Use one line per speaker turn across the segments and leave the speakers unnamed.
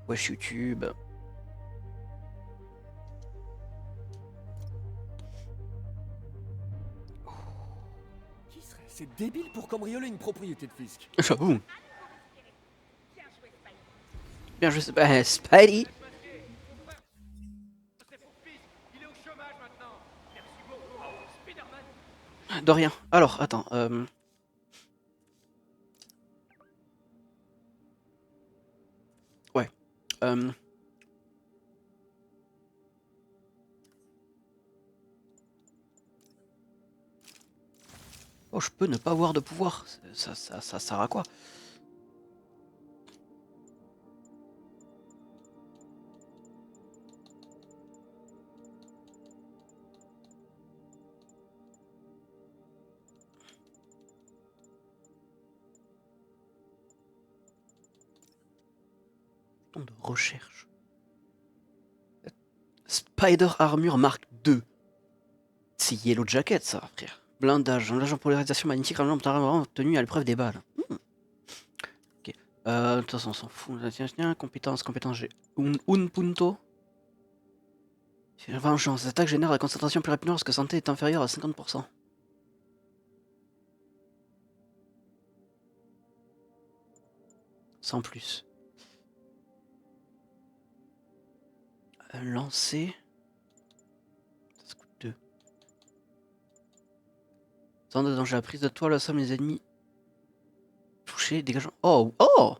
Wesh YouTube.
Qui serait assez débile pour cambrioler une propriété de fisc?
J'avoue. Bien je sais pas, Spidey. De rien. Alors, attends. Ouais. Oh, je peux ne pas avoir de pouvoir. Ça sert à quoi? De recherche. Spider Armure Mark II. C'est Yellow Jacket, ça, frère. Blindage. Un agent pour les réalisations magnétiques vraiment obtenu à l'épreuve des balles. Ok. De toute façon, on s'en fout. Tiens, compétence, j'ai un punto. Vengeance. Cette attaque génère la concentration plus rapidement lorsque santé est inférieure à 50%. Sans plus. Lancer. Ça coûte 2. Zone de danger. La prise de toile, la somme des ennemis. Touché, dégageant. Oh! Oh!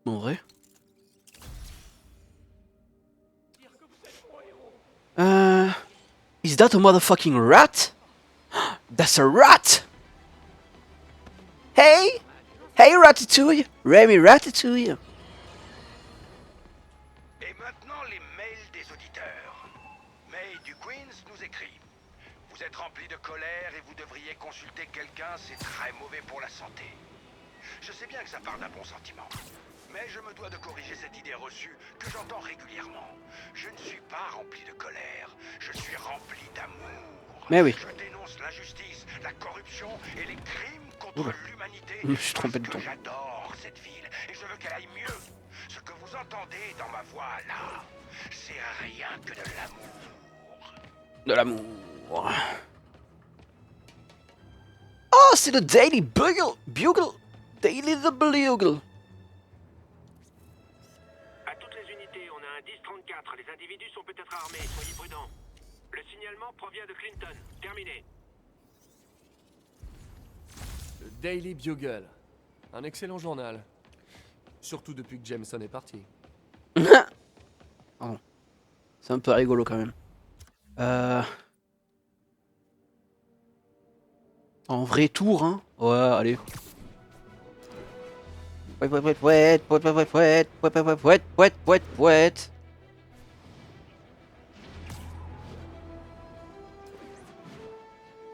En vrai. Is that a motherfucking rat? That's a rat! Hey! Hey Ratatouille! Remy Ratatouille!
Et maintenant les mails des auditeurs. May du Queens nous écrit: vous êtes rempli de colère et vous devriez consulter quelqu'un, c'est très mauvais pour la santé. Je sais bien que ça part d'un bon sentiment, mais je me dois de corriger cette idée reçue que j'entends régulièrement. Je ne suis pas rempli de colère, je suis rempli d'amour.
Mais oui.
Je dénonce l'injustice, la corruption et les crimes contre l'humanité.
Je me suis trompé de ton.
J'adore cette ville et je veux qu'elle aille mieux. Ce que vous entendez dans ma voix là, c'est rien que de l'amour.
De l'amour. Oh, c'est le Daily Bugle! Daily the Bugle!
À toutes les unités, on a un 10-34. Les individus sont peut-être armés, soyez prudents. Le signalement provient de Clinton. Terminé.
Le Daily Bugle. Un excellent journal. Surtout depuis que Jameson est parti.
Pardon. C'est un peu rigolo quand même. En vrai tour, hein? Ouais, allez. Pouet.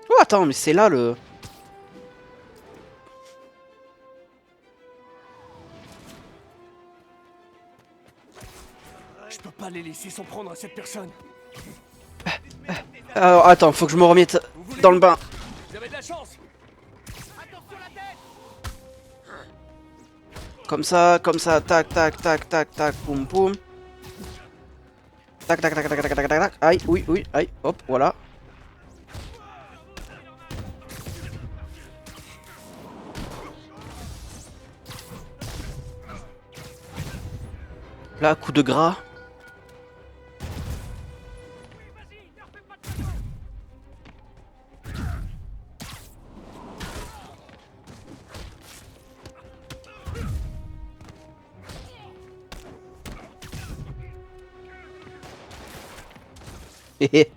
Oh, attends, mais c'est là le...
Je peux pas les laisser s'en prendre à cette personne.
Alors, attends, faut que je me remette dans le bain.
Vous avez de la chance.
Comme ça, tac, poum poum. Tac. Aïe, oui, aïe, hop, voilà. Là, coup de gras. Hé.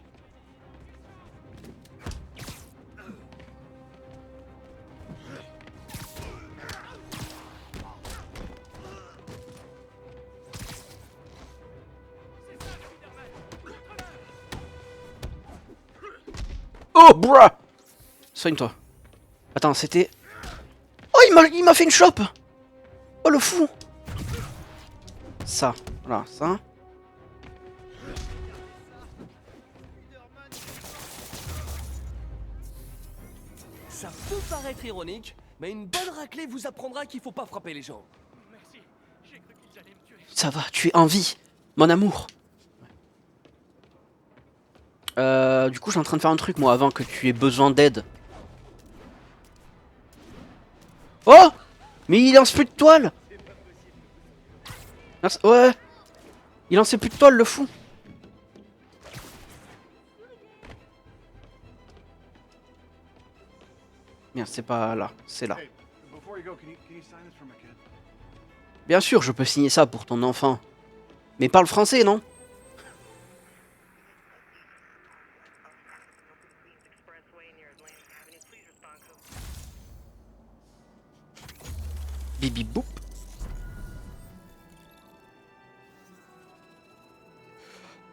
Oh, bruh! Soigne-toi. Attends, c'était... Oh, il m'a fait une chope! Oh, le fou! Ça, voilà, ça.
Ça peut paraître ironique, Mais une bonne raclée vous apprendra qu'il faut pas frapper les gens.
Ça va, tu es en vie, mon amour. Du coup, je suis en train de faire un truc, moi, avant que tu aies besoin d'aide. Oh! Mais il lance plus de toile! Ouais! Il lançait plus de toile, le fou! Bien, c'est pas là, c'est là. Bien sûr, je peux signer ça pour ton enfant. Mais parle français, non? Bibi boop.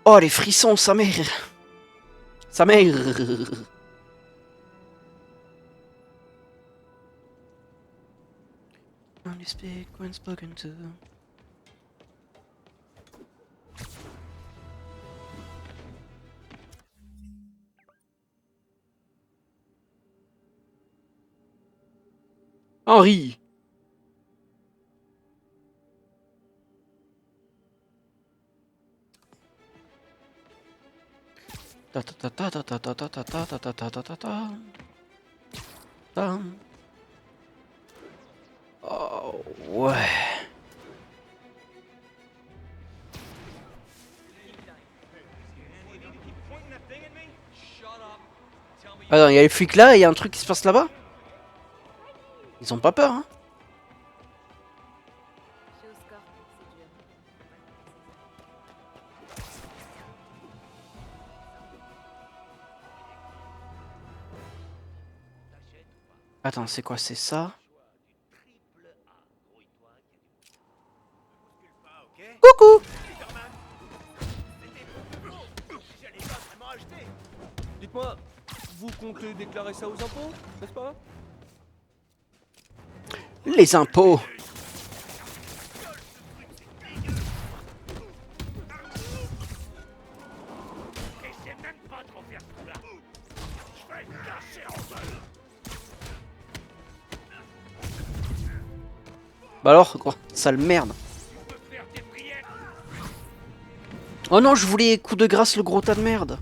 Oh, les frissons, sa mère. Sa mère. Only speak when spoken to. Henri. Ta ta ta ta ta ta ta ta ta ta ta ta ta ta ta. Tam. Oh ouais. Alors il y a les flics là et il y a un truc qui se passe là-bas. Ils ont pas peur hein. Attends, c'est quoi? C'est ça? Coucou!
Dites-moi, vous comptez déclarer ça aux impôts, n'est-ce pas?
Les impôts! Bah alors, quoi, sale merde. Oh non, je voulais coup de grâce le gros tas de merde.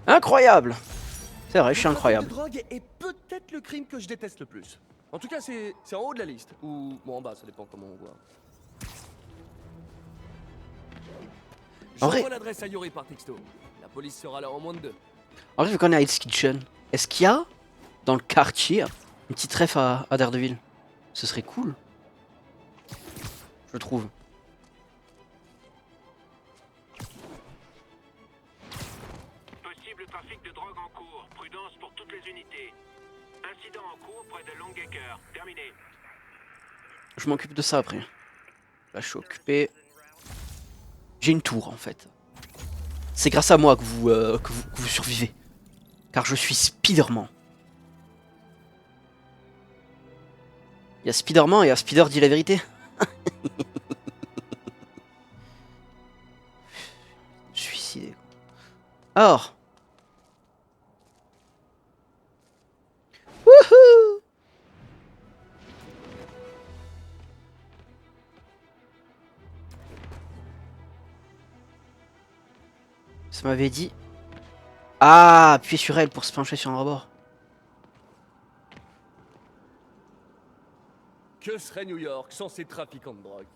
Incroyable. C'est vrai, je suis incroyable.
La drogue est peut-être le crime que je déteste le plus. En tout cas, c'est en haut de la liste. Ou bon, en bas, ça dépend comment on voit. J'envoie l'adresse à Yuri par texto. La police sera là en moins de 2.
En vrai, vu qu'on est à Hell's Kitchen, est-ce qu'il y a dans le quartier une petite ref à Daredevil? Ce serait cool. Je trouve.
Possible trafic de drogue en cours. Prudence pour toutes les unités. Incident en cours près de Longacre. Terminé.
Je m'occupe de ça après. Là, je suis occupé. J'ai une tour en fait. C'est grâce à moi que vous survivez. Car je suis Spider-Man. Il y a Spider-Man et Spider dit la vérité. Suicidé. Alors. Wouhou! Ça m'avait dit. Ah, appuyer sur elle pour se pencher sur un rebord.
Que serait New York sans ces trafiquants de drogue?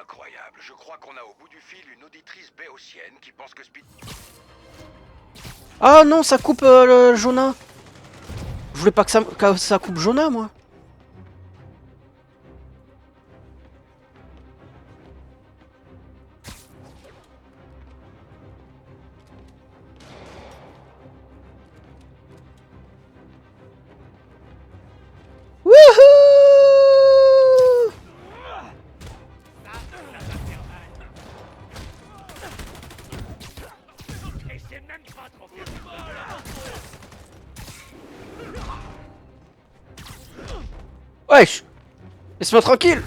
Incroyable. Je crois qu'on a au bout du fil une auditrice béotienne qui pense que Speed...
Ah non, ça coupe le Jonah. Je voulais pas que ça coupe Jonah, moi. Wouhou! Wesh! Laisse-moi tranquille!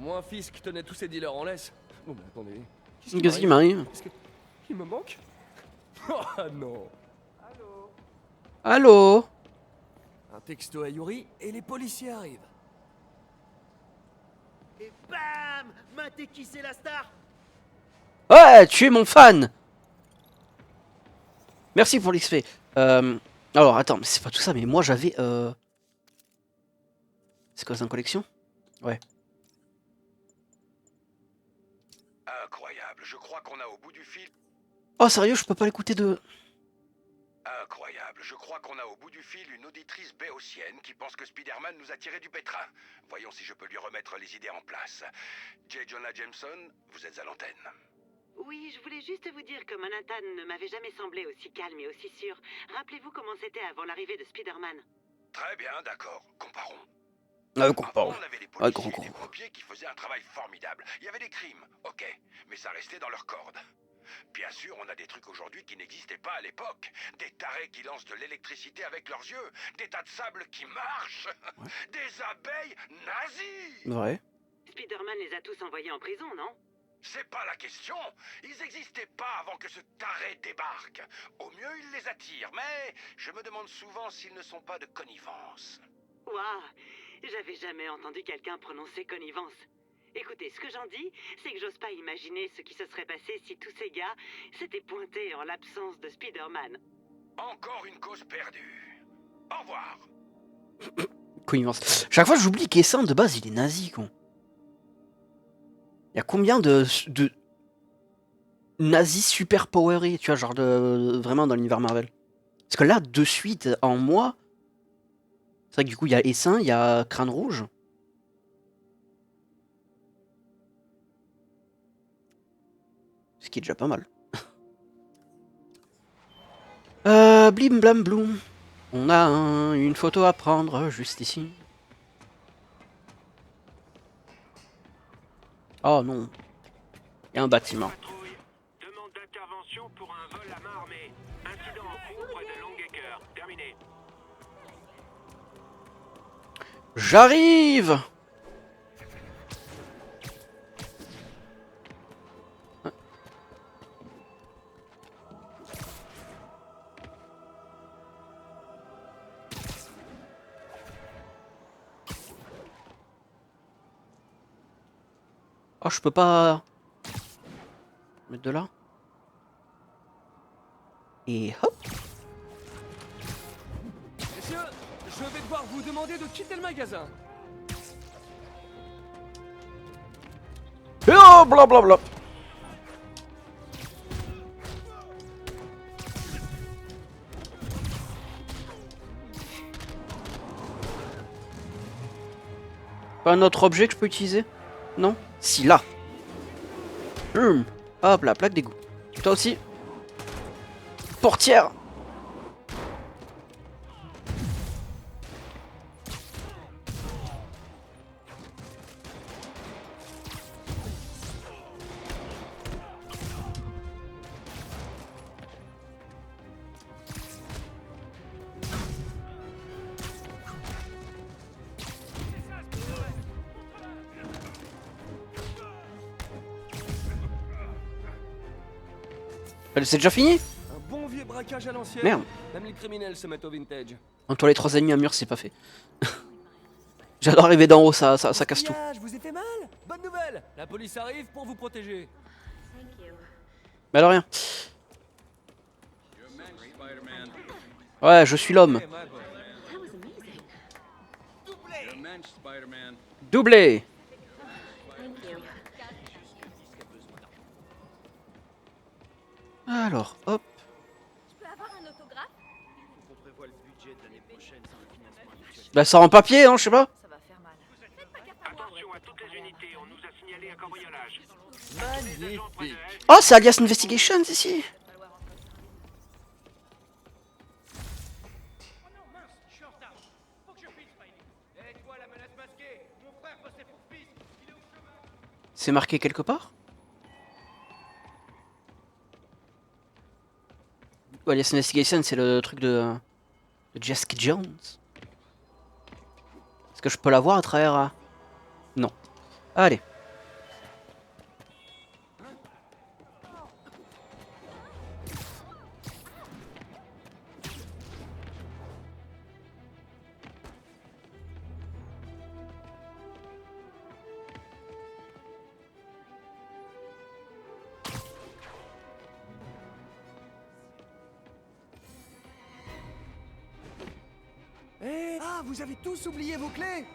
moins Fisk tenait tous ses dealers en laisse. Oh mais attendez.
Qu'est-ce qui m'arrive?
Qu'est-ce que... Il me manque? Oh non.
Allô?
Un texto à Yuri et les policiers arrivent.
Et bam! Matez qui c'est la star?
Ouais, tu es mon fan! Merci pour l'XP. Alors, attends, mais c'est pas tout ça, mais moi j'avais... C'est quoi, c'est en collection? Ouais.
Incroyable, je crois qu'on a au bout du fil.
Oh, sérieux, je peux pas l'écouter de...
Incroyable, je crois qu'on a au bout du fil une auditrice béotienne qui pense que Spider-Man nous a tiré du pétrin. Voyons si je peux lui remettre les idées en place. J. Jonah Jameson, vous êtes à l'antenne.
Oui, je voulais juste vous dire que Manhattan ne m'avait jamais semblé aussi calme et aussi sûr. Rappelez-vous comment c'était avant l'arrivée de Spider-Man.
Très bien, d'accord, comparons.
Comparons.
On avait des
Ouais,
policiers et des pompiers qui faisaient un travail formidable. Il y avait des crimes, ok, mais ça restait dans leurs cordes. Bien sûr, on a des trucs aujourd'hui qui n'existaient pas à l'époque. Des tarés qui lancent de l'électricité avec leurs yeux, des tas de sable qui marchent, des abeilles nazies.
Ouais.
Spider-Man les a tous envoyés en prison, non?
C'est pas la question. Ils n'existaient pas avant que ce taré débarque. Au mieux, il les attire, mais je me demande souvent s'ils ne sont pas de connivence.
Waouh! J'avais jamais entendu quelqu'un prononcer connivence. Écoutez, ce que j'en dis, c'est que j'ose pas imaginer ce qui se serait passé si tous ces gars s'étaient pointés en l'absence de Spider-Man.
Encore une cause perdue. Au revoir.
Connivence. Chaque fois, j'oublie qu'Essin, de base, il est nazi, con. Il y a combien de nazis super powerés, tu vois, genre vraiment dans l'univers Marvel? Parce que là, de suite, en moi, c'est vrai que du coup, il y a Essin, il y a Crâne Rouge. Ce qui est déjà pas mal. Blim blam bloum. On a une photo à prendre juste ici. Oh non. Il y a un bâtiment.
Patrouille. Demande d'intervention pour un vol à main armée. Incident en cours près de Longacre. Terminé.
J'arrive! Oh, je peux pas mettre de là. Et hop.
Messieurs, je vais devoir vous demander de quitter le magasin.
Et oh, blablabla. Pas un autre objet que je peux utiliser? Non? Si, là. Hop, la plaque d'égout. Toi aussi. Portière. C'est déjà fini?
Un bon vieux braquage à l'ancienne.
Merde.
Même les criminels se mettent au vintage.
Entre les 3 ennemis à mur, c'est pas fait. J'adore arriver d'en haut, ça casse tout.
Je vous ai fait mal. Bonne nouvelle. La police arrive pour vous protéger.
Mais alors rien. Ouais, je suis l'homme. Doublé. Alors, hop. Bah ça en papier, hein, je sais pas.
Attention à toutes les unités. On nous a signalé un cambriolage.
Magnifique.
Oh, c'est Alias Investigations ici. C'est marqué quelque part? Alias Investigation, c'est le truc de Jessica Jones. Est-ce que je peux la voir à travers... Non. Allez.
Quoi? Vous avez tous oublié vos clés?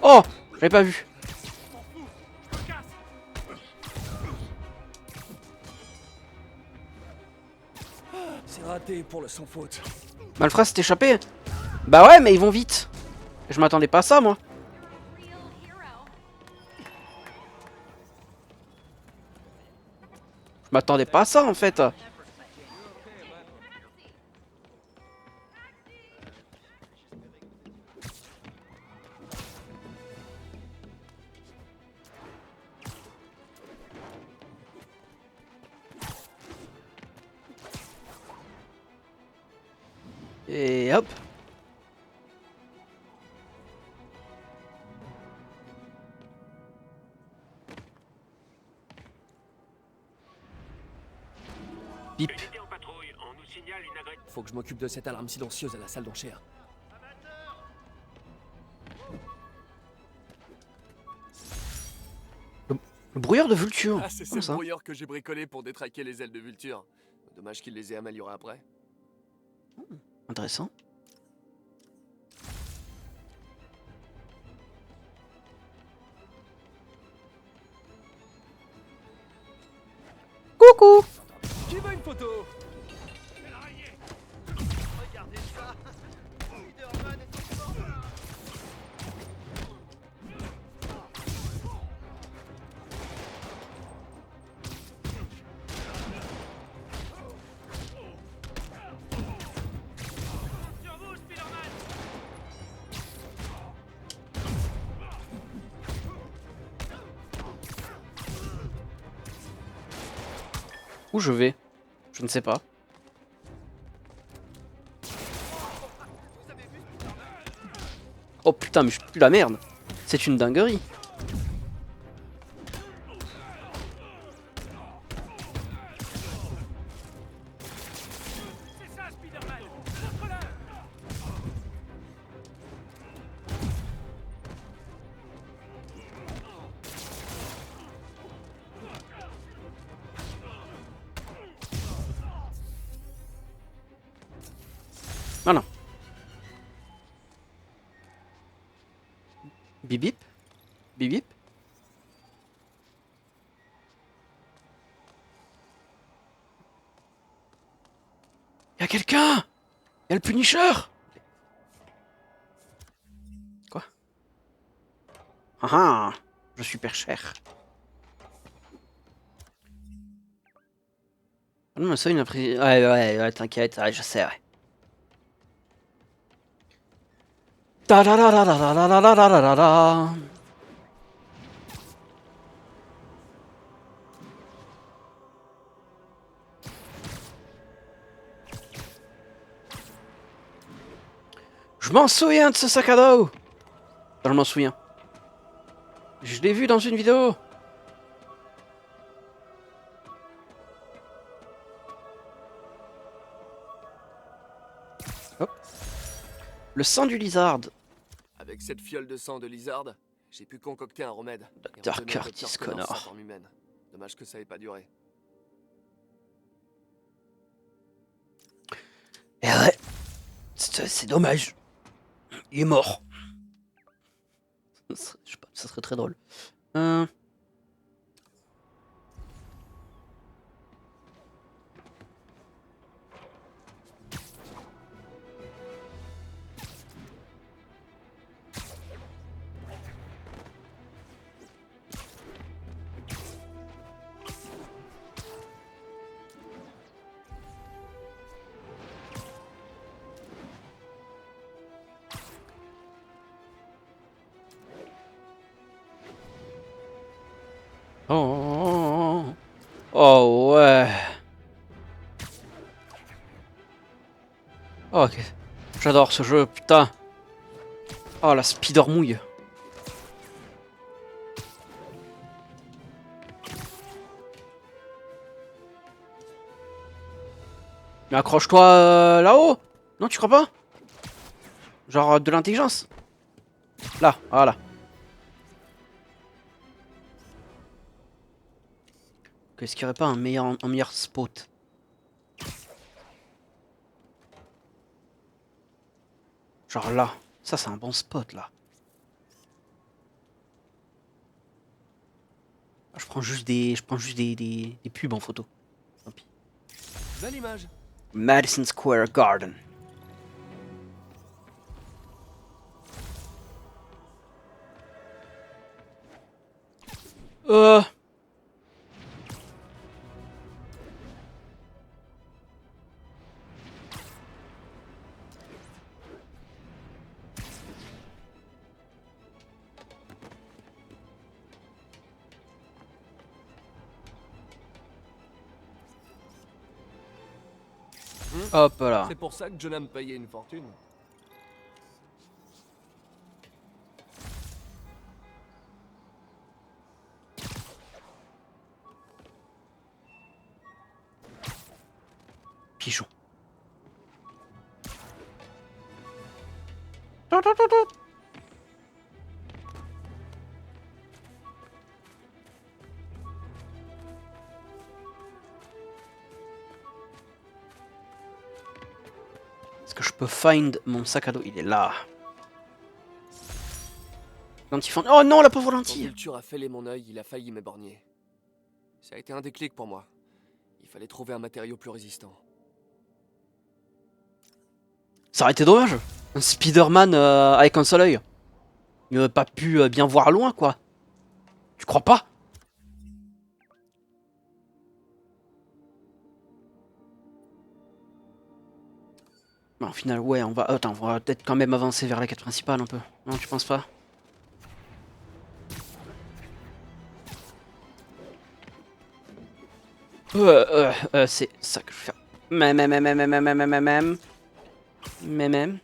Oh, j'avais pas vu.
C'est raté pour le sans faute.
Malfrat s'est échappé. Bah ouais, mais ils vont vite. Je m'attendais pas à ça, moi. Je m'attendais pas à ça, en fait. Et hop. Bip.
Unité en patrouille, on nous signale une agression.
Faut que je m'occupe de cette alarme silencieuse à la salle d'enchères.
Le brouilleur de Vulture.
Ah, c'est
Comme
ce
ça.
brouilleur que j'ai bricolé pour détraquer les ailes de Vulture. Dommage qu'il les ait améliorées après.
Intéressant. Coucou.
Qui veut une photo?
Regardez ça. Spider-Man est au fort.
Sur vous, Spider-Man!
Où je vais? Je ne sais pas. Oh putain, mais je pue la merde. C'est une dinguerie.
C'est ça, Spider-Man! Contre-le!
Voilà. Bip bip. Bip bip. Y'a quelqu'un! Y'a le Punisher! Quoi? Ah ah! Je suis super cher. Ah non, mais ça, une appris. Ouais, t'inquiète, ouais, je sais, ouais. Ta da da da da da da da da da da da. Je m'en souviens de ce sac à dos. Enfin, je m'en souviens. Je l'ai vu dans une vidéo. Hop. Le sang du lizard.
Avec cette fiole de sang de lizard, j'ai pu concocter un remède. Et
Dr.
retenir
Curtis
Dr. Connors
Connor.
sa forme humaine. Dommage que ça ait pas duré.
Eh ouais. C'est dommage. Il est mort. Je sais pas, ça serait très drôle. Oh, oh ouais. Oh, ok. J'adore ce jeu, putain. Oh, la spider mouille. Mais accroche-toi là-haut. Non, tu crois pas? Genre de l'intelligence. Là, voilà. Est-ce qu'il n'y aurait pas un meilleur spot? Genre là. Ça, c'est un bon spot, là. Je prends juste des pubs en photo. Tant pis.
Belle image.
Madison Square Garden. Euh... Hop là.
C'est pour ça que Jonah me payait une fortune.
Pigeon. Est-ce que je peux find mon sac à dos? Il est là. Lentilles. Oh non, la pauvre
Quand
lentille.
Vulture a fêlé mon œil, il a failli m'éborgner. Ça a été un déclic pour moi. Il fallait trouver un matériau plus résistant.
Ça aurait été dommage. Un Spider-Man avec un seul œil. Il n'aurait pas pu bien voir loin, quoi. Tu crois pas? Bon, au final, ouais, on va... Attends, on va peut-être quand même avancer vers la quête principale un peu. Non, tu penses pas? C'est ça que je vais faire. Même.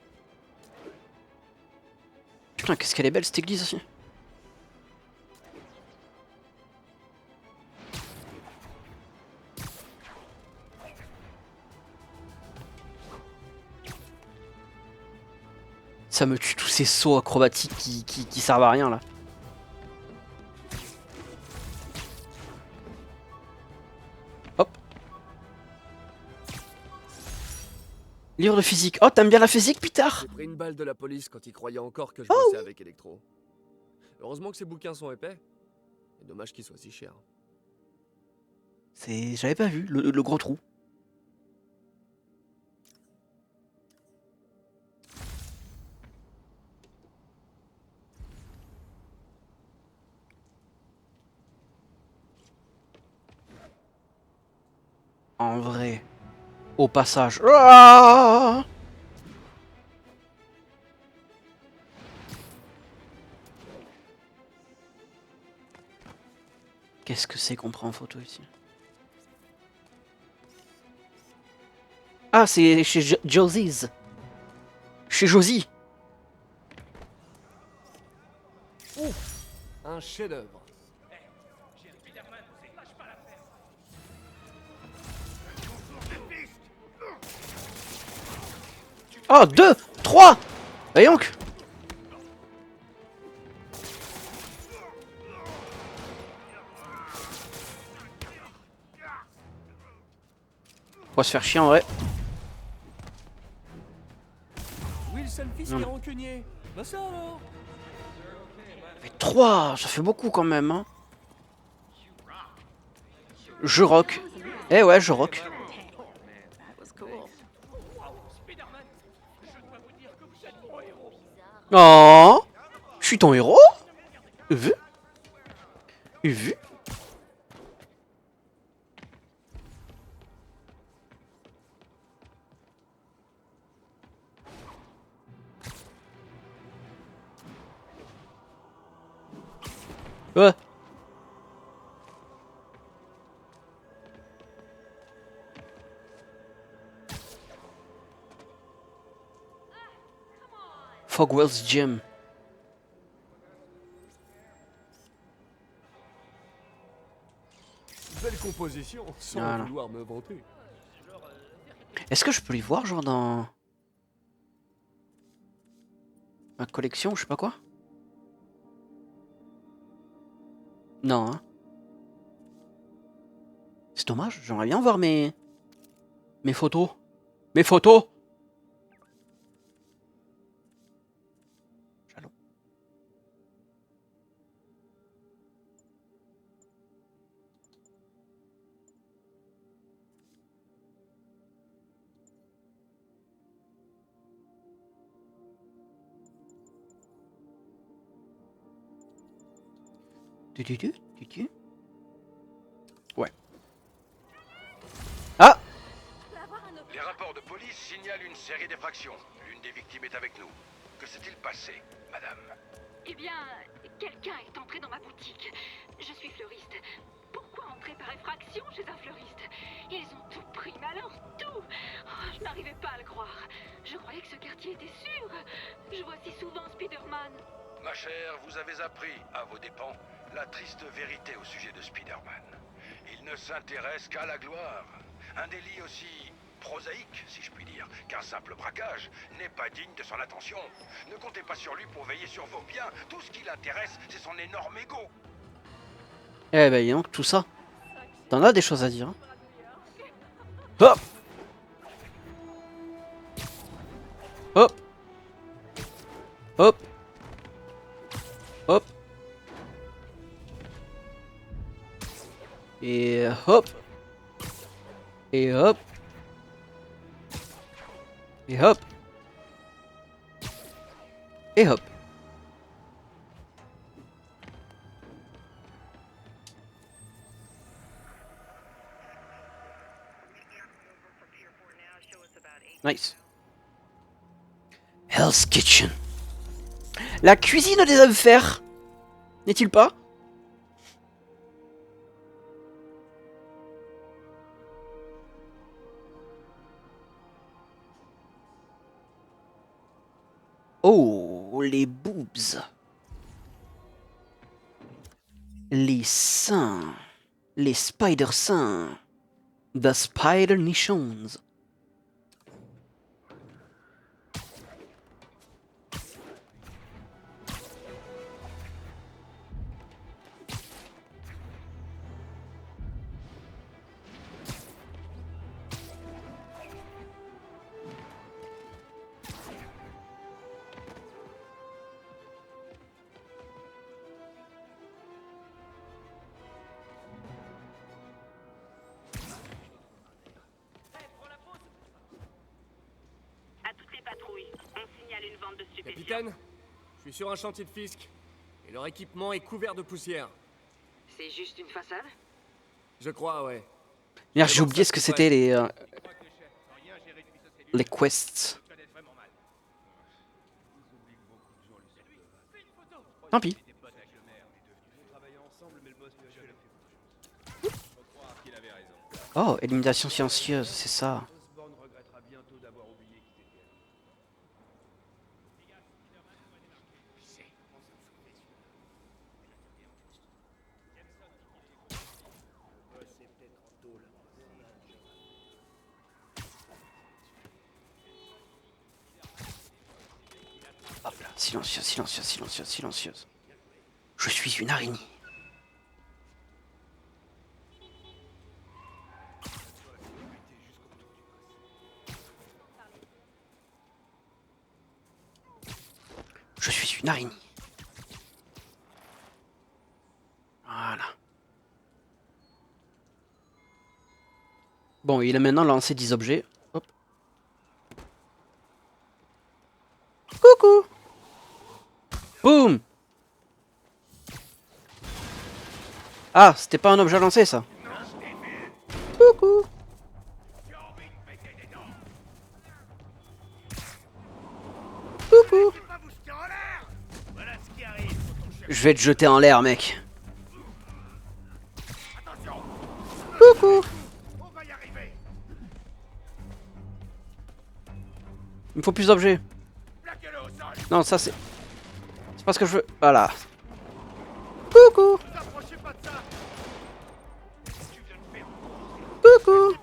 Putain, qu'est-ce qu'elle est belle cette église aussi. Ça me tue tous ces sauts acrobatiques qui servent à rien là. Hop. Livre de physique. Oh, t'aimes bien la physique, Peter?
J'ai pris une balle de la police quand ils croyaient encore que je bossais avec Electro. Heureusement que ces bouquins sont épais. Et dommage qu'ils soient si chers.
J'avais pas vu, le gros trou. En vrai, au passage. Ah, qu'est-ce que c'est qu'on prend en photo ici? Ah, c'est chez Josie's. Chez Josie.
Un chef-d'œuvre.
Oh, 2, 3. Voyons donc. On va se faire chier en vrai.
Wilson Fisk est rancunier. Bah ça alors.
Mais 3, ça fait beaucoup quand même. Hein. Je rock. Eh ouais, je rock. Oh, je suis ton héros. Vu. Vu. Ouais. Fogwell's Gym.
Belle composition, sans
Voilà.
vouloir me vanter.
Est-ce que je peux les voir, genre dans ma collection ou je sais pas quoi? Non, hein. C'est dommage, j'aimerais bien voir mes photos. Mes photos! Tu. Ouais. Ah!
Les rapports de police signalent une série d'effractions. L'une des victimes est avec nous. Que s'est-il passé, madame?
Eh bien, quelqu'un est entré dans ma boutique. Je suis fleuriste. Pourquoi entrer par effraction chez un fleuriste? Ils ont tout pris, mais alors tout. Oh, je n'arrivais pas à le croire. Je croyais que ce quartier était sûr. Je vois si souvent Spider-Man.
Ma chère, vous avez appris, à vos dépens, la triste vérité au sujet de Spider-Man. Il ne s'intéresse qu'à la gloire. Un délit aussi prosaïque, si je puis dire, qu'un simple braquage n'est pas digne de son attention. Ne comptez pas sur lui pour veiller sur vos biens. Tout ce qui l'intéresse, c'est son énorme ego.
Eh ben, donc, tout ça. T'en as des choses à dire. Hein. Hop! Hop! Hop! Hop! Et hop! Et hop! Et hop! Et hop! Nice. Hell's Kitchen. La cuisine des enfers. N'est-il pas? Oh, les boobs. Les seins. Les spider seins. The spider nichons.
À toutes les patrouilles, on signale une vente de stupéfiants.
Capitaine, je suis sur un chantier de fisc. Et leur équipement est couvert de poussière.
C'est juste une façade?
Je crois, ouais.
Merde, j'ai oublié ce que c'était les quests. Tant pis. Oh, élimination silencieuse, c'est ça. Hop là, silencieuse, silencieuse, silencieuse, silencieuse. Je suis une araignée. Je suis une araignée. Voilà. Bon, il a maintenant lancé 10 objets. Hop. Coucou. Boum. Ah, c'était pas un objet lancé, ça. Coucou. Coucou. Je vais te jeter en l'air, mec. Coucou. Il me faut plus d'objets. Non, ça c'est... C'est pas ce que je veux. Voilà. Coucou. Coucou.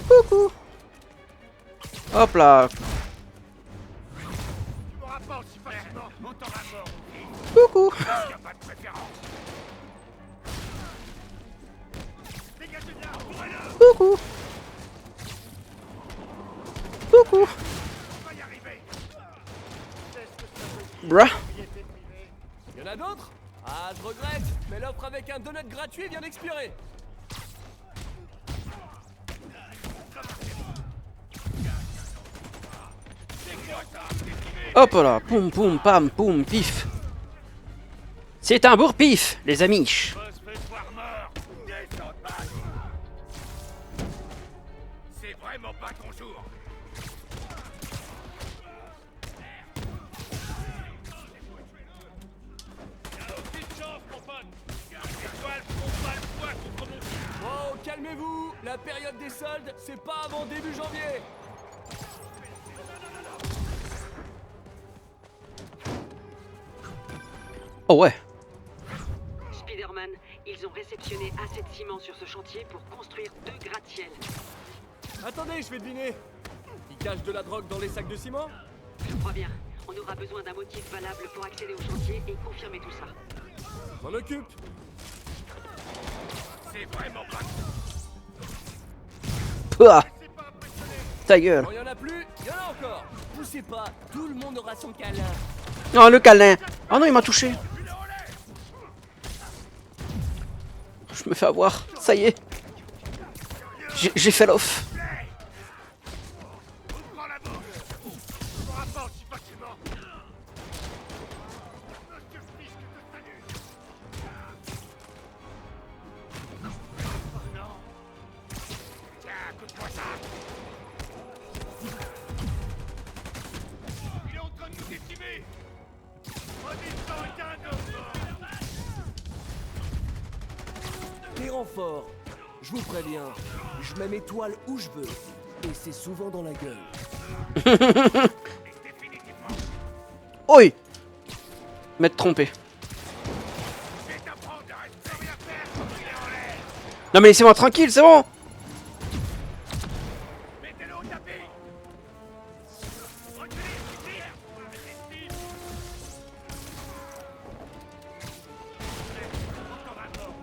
Coucou. Hop là. Coucou. Coucou. Coucou. Bruh.
Y'en a d'autres? Ah, je regrette, mais l'offre avec un donut gratuit vient d'expirer. C'est quoi ça?
Hop là, poum poum pam poum pif. C'est un bourre-pif, les amis.
C'est vraiment pas ton jour.
Oh, calmez-vous. La période des soldes, c'est pas avant début janvier.
Oh ouais.
Spider-Man, ils ont réceptionné assez de ciment sur ce chantier pour construire 2 gratte-ciel.
Attendez, je vais deviner. Ils cachent de la drogue dans les sacs de ciment?
Je crois bien. On aura besoin d'un motif valable pour accéder au chantier et confirmer tout ça.
M'en occupe.
C'est vraiment pas.
Pouah. Ta gueule.
Quand il y en a plus, il y en a encore. Poussez pas, tout le monde aura son câlin.
Oh, le câlin. Oh non, il m'a touché. Je me fais avoir. Ça y est. J'ai fait l'off.
Prends la bouffe. On rapporte du bâtiment. Monsieur Fisk te salue. Oh non. Tiens, écoute-moi ça. Il est en train de nous décimer. Redescends et un homme.
Les renforts. Je vous préviens, je mets mes toiles où je veux. Et c'est souvent dans la gueule.
Oi. M'être trompé.
Je vais t'apprendre à rester rien faire quand il est en l'air.
Non mais laissez-moi tranquille, c'est bon.
Mettez-le au tapis. Reculez, tire. Résistez. Encore un mort.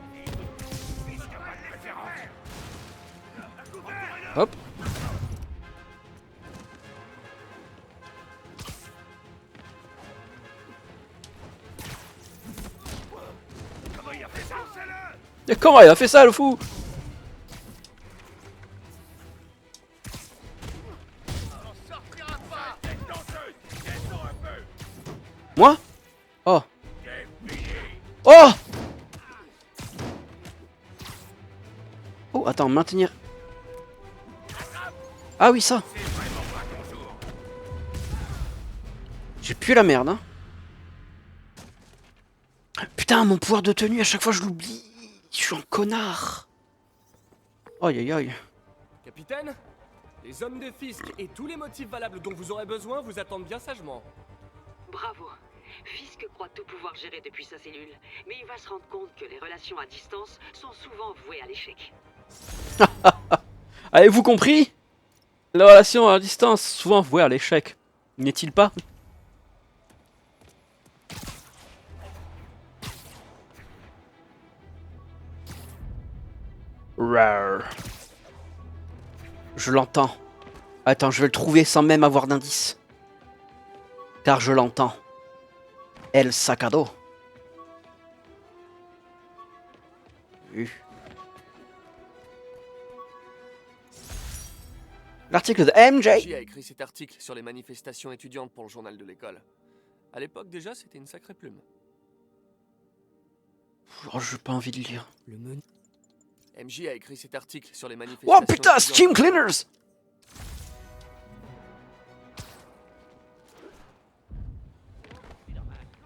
Fisk n'a pas de préférence.
Hop.
Comment il a fait ça?
Et comment il a fait ça, le fou?
On sortira pas. Tête danseuse. Descends un peu.
Moi? Oh.
C'est fini.
Oh. Oh, attends, maintenir. Ah oui, ça.
C'est vraiment pas ton jour.
J'ai pué la merde, hein. Putain, mon pouvoir de tenue, à chaque fois je l'oublie. Je suis un connard. Aïe aïe aïe.
Capitaine, les hommes de Fisk et tous les motifs valables dont vous aurez besoin vous attendent bien sagement.
Bravo. Fisk croit tout pouvoir gérer depuis sa cellule, mais il va se rendre compte que les relations à distance sont souvent vouées à l'échec.
Avez-vous compris? La relation à distance, souvent vouée à l'échec. N'est-il pas? Rare. Je l'entends. Attends, je vais le trouver sans même avoir d'indice. Car je l'entends. El Sacado. L'article de MJ.
J a écrit cet article sur les manifestations étudiantes pour le journal de l'école. À l'époque déjà, c'était une sacrée plume.
Oh, j'ai pas envie de lire.
Le menu. MJ a écrit cet article sur les manifestations.
Oh putain,
étudiantes
Steam
pour le-
Cleaners.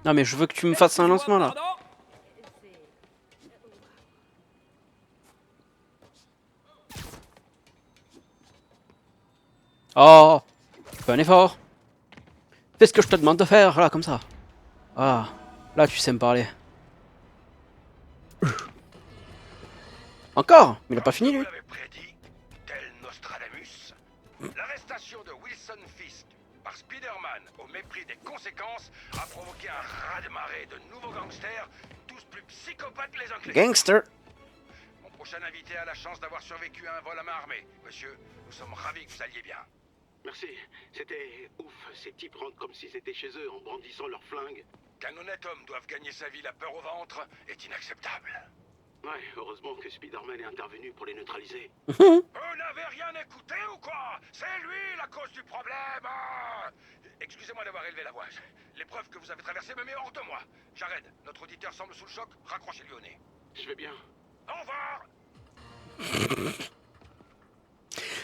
Non mais je veux que tu me fasses un lancement là.
Pardon.
Oh, fais un effort. Fais ce que je te demande de faire, là, comme ça. Ah, là tu sais me parler. Encore? Mais il a pas fini lui.
Vous l'avez prédit, tel Nostradamus, l'arrestation de Wilson Fisk par Spider-Man au mépris des conséquences a provoqué un raz-de-marée de nouveaux gangsters, tous plus psychopathes les uns que les autres.
Gangster.
Mon prochain invité a la chance d'avoir survécu à un vol à main armée. Monsieur, nous sommes ravis que vous alliez bien.
Merci. C'était ouf. Ces types rentrent comme si c'était chez eux en brandissant leurs flingues.
Qu'un honnête homme doive gagner sa vie la peur au ventre est inacceptable.
Ouais, heureusement que Spider-Man est intervenu pour les neutraliser.
Vous n'avez rien écouté ou quoi? C'est lui la cause du problème. Ah, excusez-moi d'avoir élevé la voix. L'épreuve que vous avez traversée me met hors de moi. Jared, notre auditeur semble sous le choc. Raccrochez-lui au nez.
Je vais bien.
Au revoir.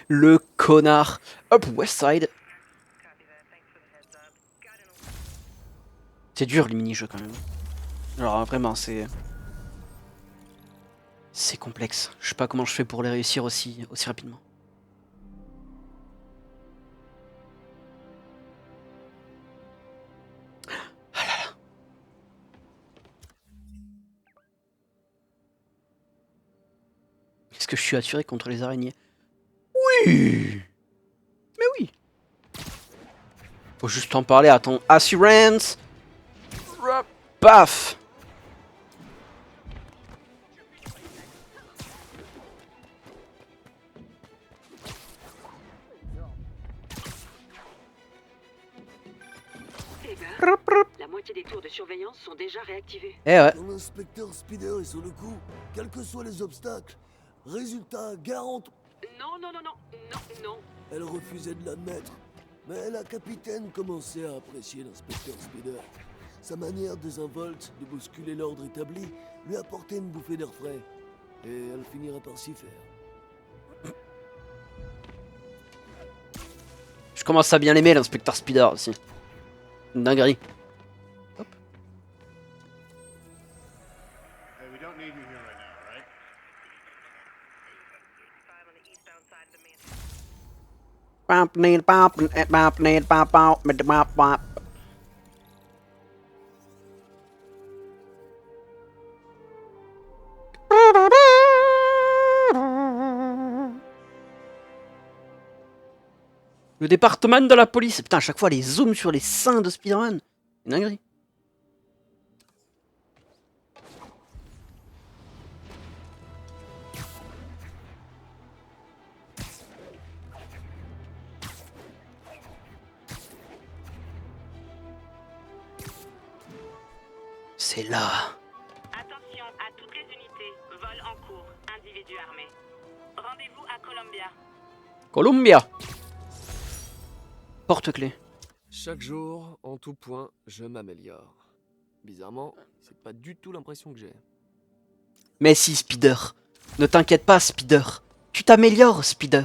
Le connard. Hop, Westside. C'est dur les mini-jeux quand même. Alors vraiment, c'est complexe. Je sais pas comment je fais pour les réussir aussi rapidement. Ah là là. Est-ce que je suis assuré contre les araignées? Oui. Mais oui. Faut juste en parler à ton assurance. Paf.
La moitié des tours de surveillance sont déjà réactivés.
Eh ouais.
Ton inspecteur Spider est sur le coup, quels que soient les obstacles. Résultat, garante.
Non, non, non, non, non, non.
Elle refusait de l'admettre. Mais la capitaine commençait à apprécier l'inspecteur Spider. Sa manière désinvolte de bousculer l'ordre établi lui apportait une bouffée d'air frais. Et elle finira par s'y faire.
Je commence à bien l'aimer, l'inspecteur Spider aussi. Une dinguerie. Hop.
Hey, we don't need you here right now, right?
Le département de la police. Putain, à chaque fois les zooms sur les seins de Spider-Man. Une dinguerie. C'est là.
Attention à toutes les unités. Vol en cours. Individu armé. Rendez-vous à Columbia.
Columbia. Porte-clés.
Chaque jour, en tout point, je m'améliore. Bizarrement, c'est pas du tout l'impression que j'ai.
Mais si, Spider. Ne t'inquiète pas, Spider. Tu t'améliores, Spider.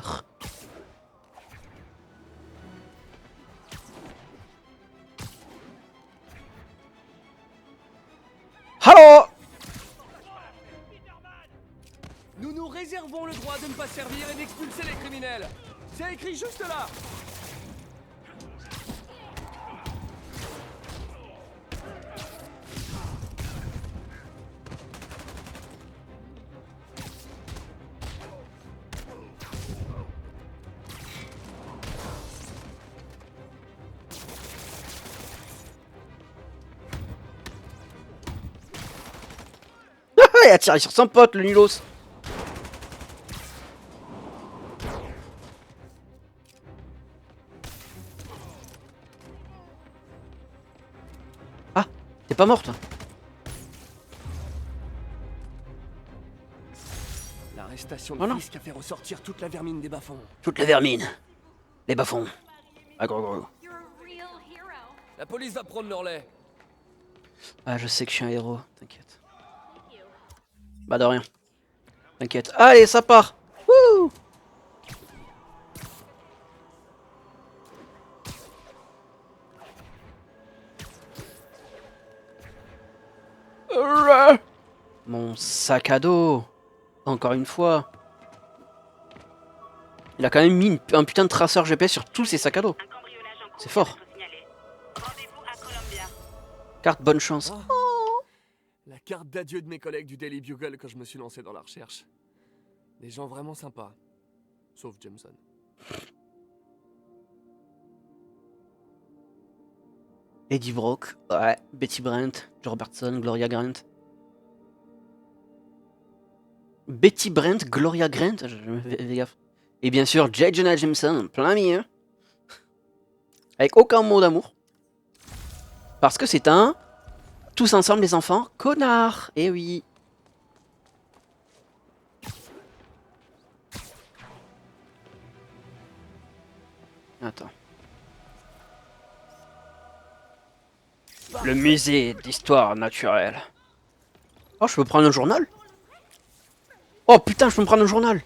Allô?
Nous nous réservons le droit de ne pas servir et d'expulser les criminels. C'est écrit juste là.
Il a tiré sur son pote, le nulos. Ah, t'es pas morte?
L'arrestation
Oh
de
non.
Fisk a fait ressortir toute la vermine des bas-fonds.
Toute la vermine. Les bas-fonds. Ah, gros, gros.
You're a real hero.
La police va prendre leur lait.
Ah, je sais que je suis un héros, t'inquiète. Bah de rien. T'inquiète. Allez, ça part. Wouh. Mon sac à dos. Encore une fois. Il a quand même mis un putain de traceur GPS sur tous ses sacs à dos.
Un cambriolage en cours.
C'est fort.
vient d'être signalé. Rendez-vous à Columbia.
Carte bonne chance.
La carte d'adieu de mes collègues du Daily Bugle quand je me suis lancé dans la recherche. Des gens vraiment sympas. Sauf Jameson.
Eddie Brock, ouais, Betty Brant, Joe Robertson, Gloria Grant. Betty Brant, Gloria Grant, je fais gaffe. Et bien sûr, J. Jonah Jameson, plein milieu. Avec aucun mot d'amour. Parce que c'est un... Tous ensemble les enfants, connard. Eh oui. Attends. Le musée d'histoire naturelle. Oh, je peux prendre un journal? Oh putain, je peux me prendre un journal.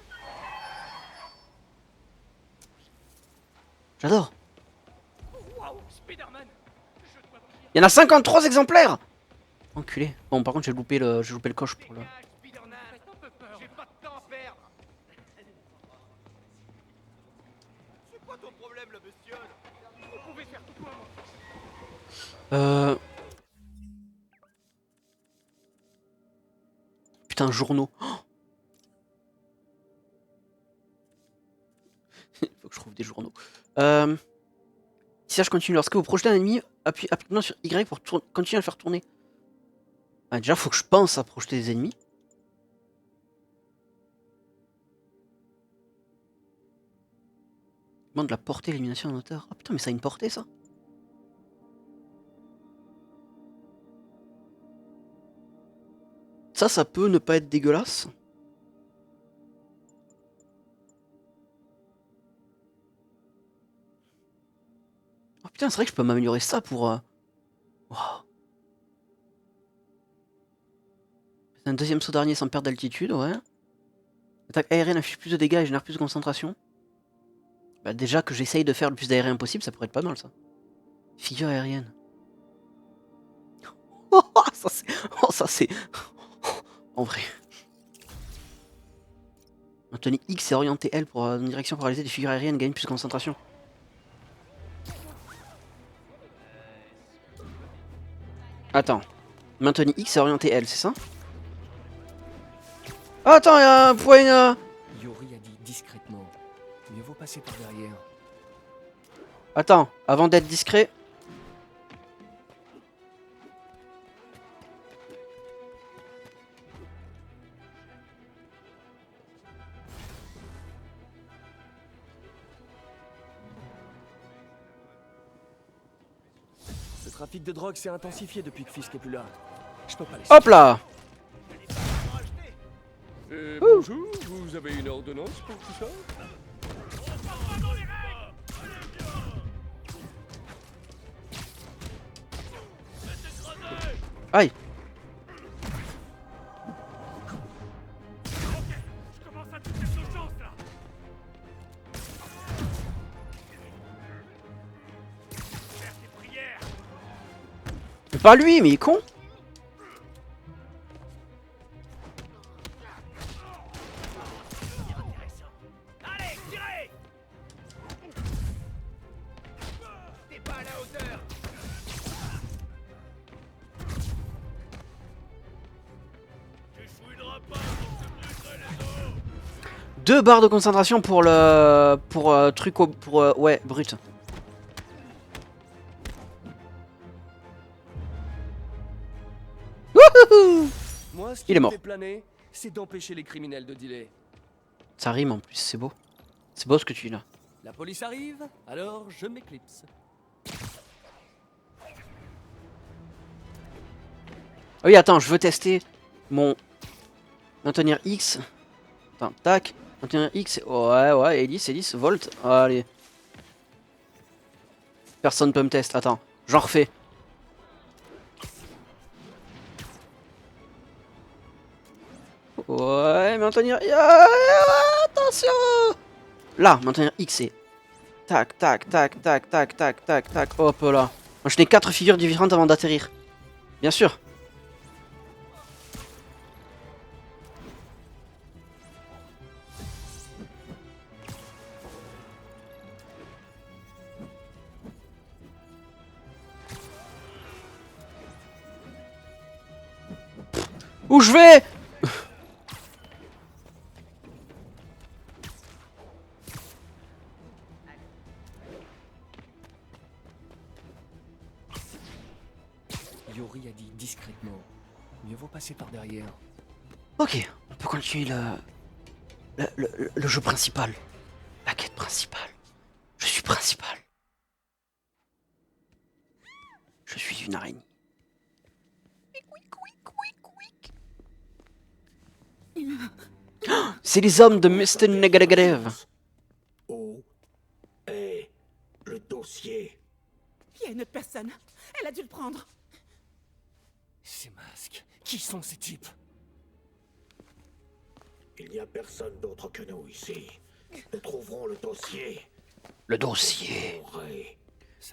J'adore. Il y en a 53 exemplaires. Enculé. Bon, par contre, j'ai loupé le coche pour le...
J'ai pas de temps à perdre. C'est quoi ton problème, la bestiole? Vous pouvez faire tout moi.
Putain, journaux. Oh, il faut que je trouve des journaux. Si je continue, lorsque vous projetez un ennemi, appuyez rapidement sur Y pour continuer à le faire tourner. Ah, déjà, faut que je pense à projeter des ennemis. Demande la portée, l'élimination en hauteur. Ah putain, mais ça a une portée, ça. Ça peut ne pas être dégueulasse. Oh putain, c'est vrai que je peux m'améliorer ça pour... Wow. Un deuxième saut d'araignée sans perte d'altitude, ouais. Attaque aérienne affiche plus de dégâts et génère plus de concentration. Bah déjà que j'essaye de faire le plus d'aérien possible, ça pourrait être pas mal ça. Figure aérienne. Oh, ça c'est... Oh, ça c'est... En vrai. Maintenir X et orienter L pour une direction pour réaliser des figures aériennes, gagne plus de concentration. Attends. Maintenir X et orienter L, c'est ça? Oh, attends, il y a un point...
Yori a dit discrètement. Mieux vaut passer par derrière.
Attends, avant d'être discret...
Le trafic de drogue s'est intensifié depuis que Fisk est plus là. Je peux pas laisser.
Hop là!
Bonjour, vous avez une ordonnance pour tout ça?
Aïe! Mais pas lui, mais il est con!
Allez, tirez! T'es pas à la hauteur. Tu chouineras pas pour te briser les os.
2 barres de concentration pour le... truc au... ouais, brut. Wouhou!
Moi, ce
Il
qui
est
me
mort.
fait planer, c'est d'empêcher les criminels de dealer.
Ça rime en plus, c'est beau. C'est beau ce que tu dis là.
La police arrive, alors je m'éclipse.
Ah oui, attends, je veux tester mon... Maintenir X. Attends, tac. Maintenir X. Ouais, hélice, volt. Allez. Personne peut me tester. Attends, j'en refais. Ouais, maintenir... attention! Là, maintenir X et... Tac, tac, tac, tac, tac, tac, tac, tac. Hop là. Moi, je n'ai 4 figures différentes avant d'atterrir. Bien sûr. Où je vais?
Yori a dit discrètement. Mieux vaut passer par derrière.
Ok, on peut continuer le jeu principal. La quête principale. Je suis principal. Je suis une araignée. C'est les hommes de Mr. Negative.
Oh. Eh.
dossier.
Il y a une autre personne. Elle a dû le prendre.
Ces masques, qui sont ces types?
Il n'y a personne d'autre que nous ici. Nous trouverons le dossier.
Le dossier.
Aurez.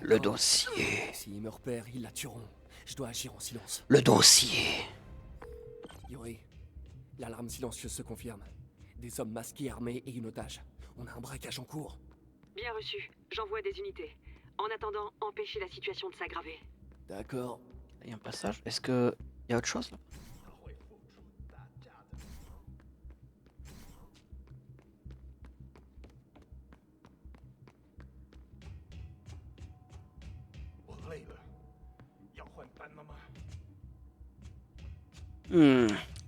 Le dossier.
S'ils me repèrent, ils la tueront. Je dois agir en silence.
Le dossier.
Yuri, l'alarme silencieuse se confirme. Des hommes masqués, armés et une otage. On a un braquage en cours.
Bien reçu. J'envoie des unités. En attendant, empêchez la situation de s'aggraver.
D'accord.
Il y a un passage. Est-ce que il y a autre chose là?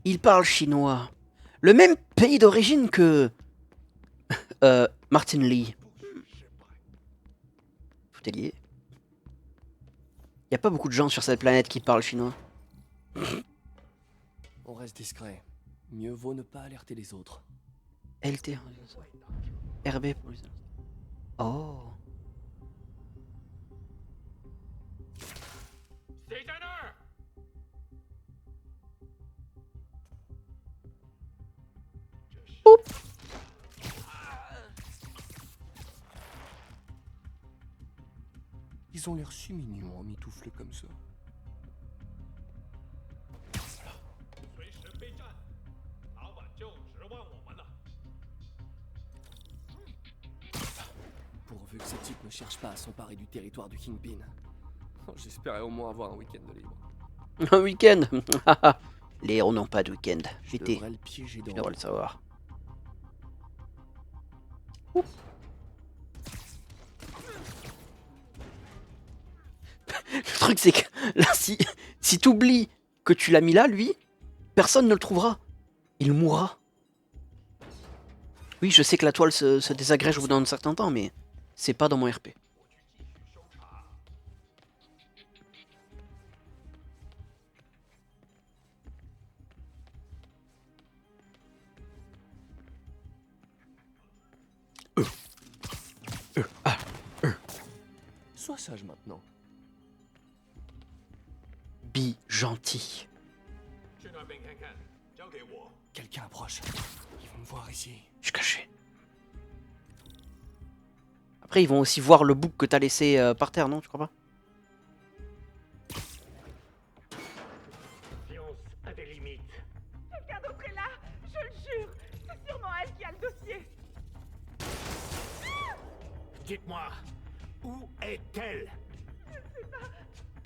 Il parle chinois. Le même pays d'origine que Martin Lee. Tout est lié. Il n'y a pas beaucoup de gens sur cette planète qui parlent chinois.
On reste discret. Mieux vaut ne pas alerter les autres.
LT. RB pour les... Oh.
Ils ont l'air si mignons, mitouflés comme ça. Pourvu que ces types ne cherchent pas à s'emparer du territoire du Kingpin. J'espérais au moins avoir un week-end de libre.
Un week-end. Les héros n'ont pas de week-end.
Je devrais le piéger
Je devrais le savoir. Le truc c'est que là si t'oublies que tu l'as mis là, lui, personne ne le trouvera. Il mourra. Oui, je sais que la toile se désagrège au bout d'un certain temps, mais c'est pas dans mon RP.
Sois sage maintenant.
Bi gentil.
Quelqu'un approche. Ils vont me voir ici.
Je suis caché. Après, ils vont aussi voir le bouc que t'as laissé par terre, non? Tu crois pas?
A des limites.
Quelqu'un d'autre est là. Je le jure. C'est sûrement elle qui a le dossier.
Dites-moi, où est-elle?
Je ne sais pas.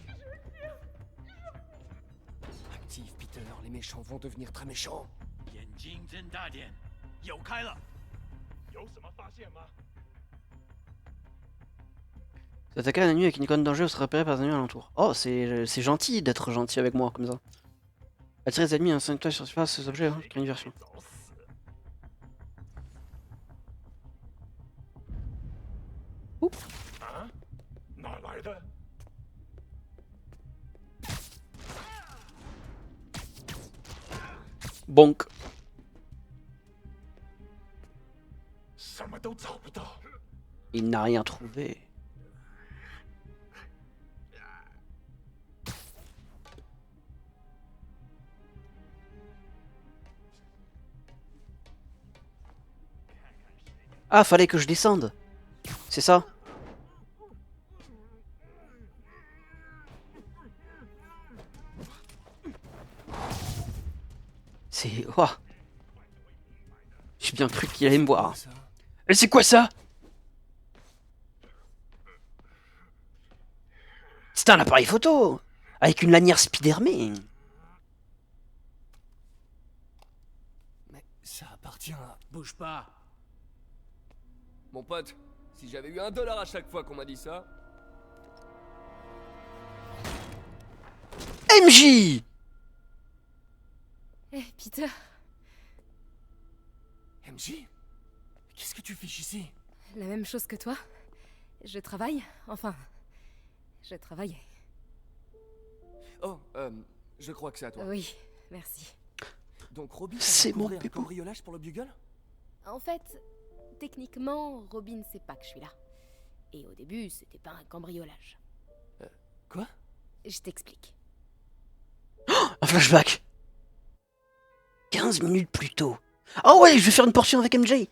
Je le jure.
Active, Peter. Les méchants vont devenir très méchants.
S'attaquer à la nuit avec une icône dangereuse sera repérée par les ennemis alentour. Oh, c'est gentil d'être gentil avec moi comme ça. Attirer les ennemis, un 5 sur surface, ces objets, hein, créer une version. Oups. Bonk. Il n'a rien trouvé. Ah, fallait que je descende. C'est ça? C'est... Ouah. J'ai bien cru qu'il allait me boire. Et c'est quoi ça? C'est un appareil photo avec une lanière Spider-Man.
Mais ça appartient à...
Bouge pas.
Mon pote, si j'avais eu $1 à chaque fois qu'on m'a dit ça...
MJ!
Eh, Peter.
MJ? Qu'est-ce que tu fiches ici?
La même chose que toi. Je travaille. Enfin, je travaillais.
Oh, je crois que c'est à toi.
Oui, merci.
Donc Robin,
c'est mon
un
pépou.
cambriolage pour le Bugle?
En fait, techniquement, Robin sait pas que je suis là. Et au début, c'était pas un cambriolage.
Quoi?
Je t'explique.
Un flashback. 15 minutes plus tôt. Ah ouais, je vais faire une portion avec MJ.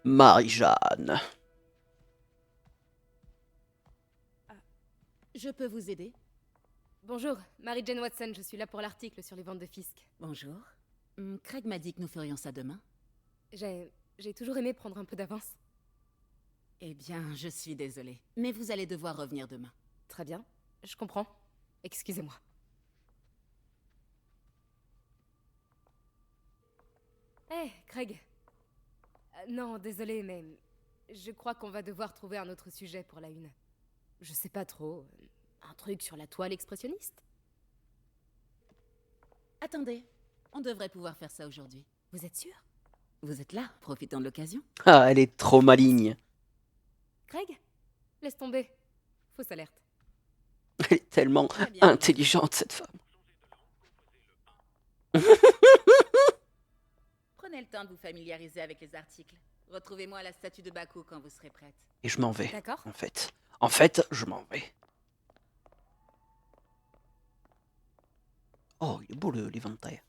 Marie-Jeanne.
Je peux vous aider?
Bonjour, Mary-Jane Watson, je suis là pour l'article sur les ventes de Fisk.
Bonjour. Craig m'a dit que nous ferions ça demain.
J'ai toujours aimé prendre un peu d'avance.
Eh bien, je suis désolée. Mais vous allez devoir revenir demain.
Très bien, je comprends. Excusez-moi. Hé, Craig. Non, désolé, mais je crois qu'on va devoir trouver un autre sujet pour la une. Je sais pas trop. Un truc sur la toile expressionniste?
Attendez, on devrait pouvoir faire ça aujourd'hui.
Vous êtes sûr?
Vous êtes là, profitons de l'occasion.
Ah, elle est trop maligne.
Craig? Laisse tomber. Fausse alerte.
Elle est tellement intelligente, cette femme.
Prenez le temps de vous familiariser avec les articles. Retrouvez-moi à la statue de Baku quand vous serez prête.
Et je m'en vais,
D'accord.
en fait. En fait, je m'en vais. Oh, il est beau l'éventail.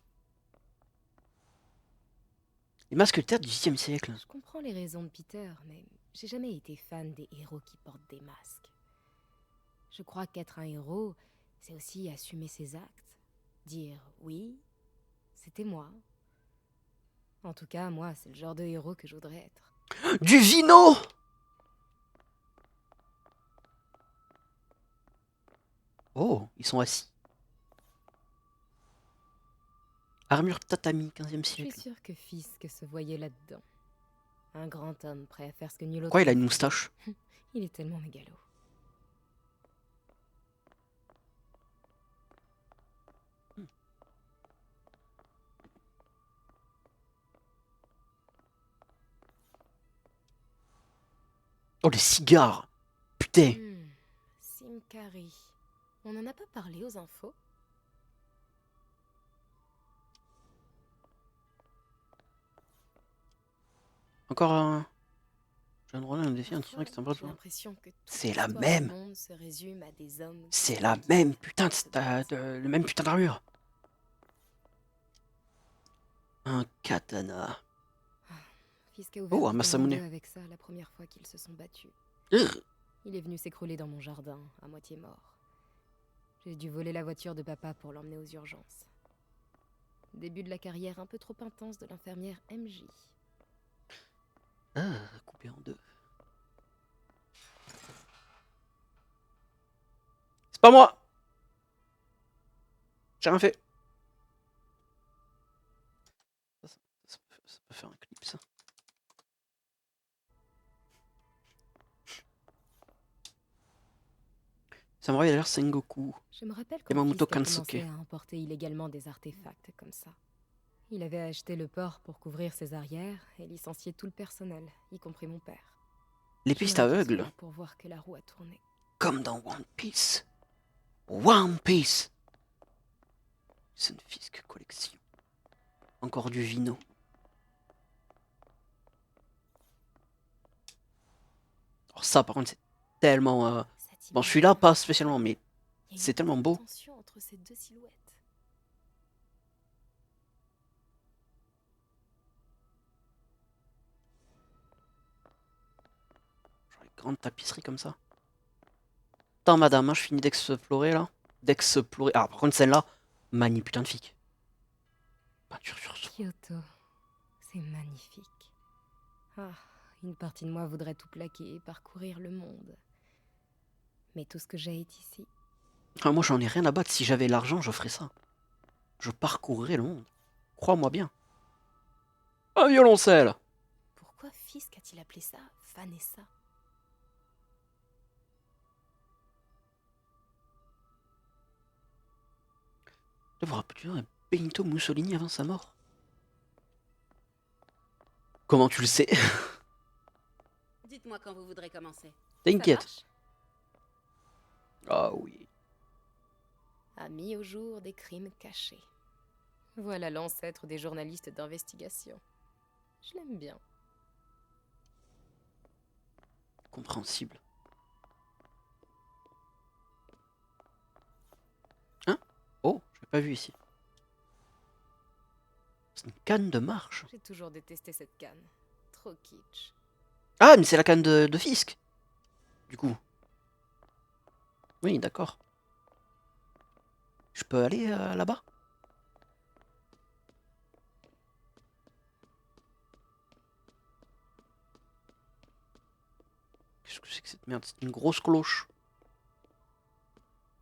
Les masques de terre du XVe siècle.
Je comprends les raisons de Peter, mais j'ai jamais été fan des héros qui portent des masques. Je crois qu'être un héros, c'est aussi assumer ses actes. Dire oui, c'était moi. En tout cas, moi, c'est le genre de héros que je voudrais être.
Du vino! Oh, ils sont assis. Armure tatami, 15e
Je suis
siècle.
sûre que Fisk se voyait là-dedans. Un grand homme prêt à faire ce que nul autre.
Pourquoi il a une
ne fait.
moustache?
Il est tellement mégalo.
Oh, les cigares! Putain!
Simkari. On n'en a pas parlé aux infos?
Encore un... Jeune Rollin, un défi, un tirant
Parfois,
extrêmement...
j'ai l'impression que toute
C'est la
l'histoire du
même!
monde se résume à des hommes qui
C'est
se
la
battent
même putain le même putain d'armure! Un katana.
Fisk a ouvert
Oh, un
tout
Masamune.
monde avec ça la première fois qu'ils se sont battus.
Urgh.
Il est venu s'écrouler dans mon jardin, à moitié mort. J'ai dû voler la voiture de papa pour l'emmener aux urgences. Début de la carrière un peu trop intense de l'infirmière MJ.
Ah, coupé en deux. C'est pas moi! J'ai rien fait. Ça peut faire un clip, ça. Samurai a l'air Sengoku.
Je me rappelle quand
Yamamoto
Fisk a commencé
Kansuke.
à importer illégalement des artefacts comme ça. Il avait acheté le port pour couvrir ses arrières et licencié tout le personnel, y compris mon père.
Les
Je
pistes
m'inquiète
aveugles.
souvent pour voir que la roue a tourné.
Comme dans One Piece. One Piece! Sunfisk collection. Encore du vino. Oh, ça, par contre, c'est tellement... Bon, celui-là, pas spécialement, mais
Il y a
c'est
une
tellement beau.
tension entre ces deux silhouettes.
Genre les grandes tapisseries comme ça. Attends, madame, hein, je finis d'explorer, là. D'explorer... Ah, par contre, celle-là, magnifique. Peinture sur soie.
Kyoto, c'est magnifique. Ah, une partie de moi voudrait tout plaquer et parcourir le monde. Mais tout ce que j'ai est ici.
Ah, moi, j'en ai rien à battre. Si j'avais l'argent, je ferais ça. Je parcourrais le monde. Crois-moi bien. Un violoncelle!
Pourquoi Fisk a-t-il appelé ça Vanessa?
De vous rappeler un Benito Mussolini avant sa mort? Comment tu le sais?
Dites-moi quand vous voudrez commencer.
T'inquiète. Ah oui.
A mis au jour des crimes cachés. Voilà l'ancêtre des journalistes d'investigation. Je l'aime bien.
Compréhensible. Hein? Oh, je l'ai pas vu ici. C'est une canne de marche.
J'ai toujours détesté cette canne. Trop kitsch.
Ah, mais c'est la canne de Fisk. Du coup. Oui, d'accord. Je peux aller là-bas? Qu'est-ce que c'est que cette merde? C'est une grosse cloche.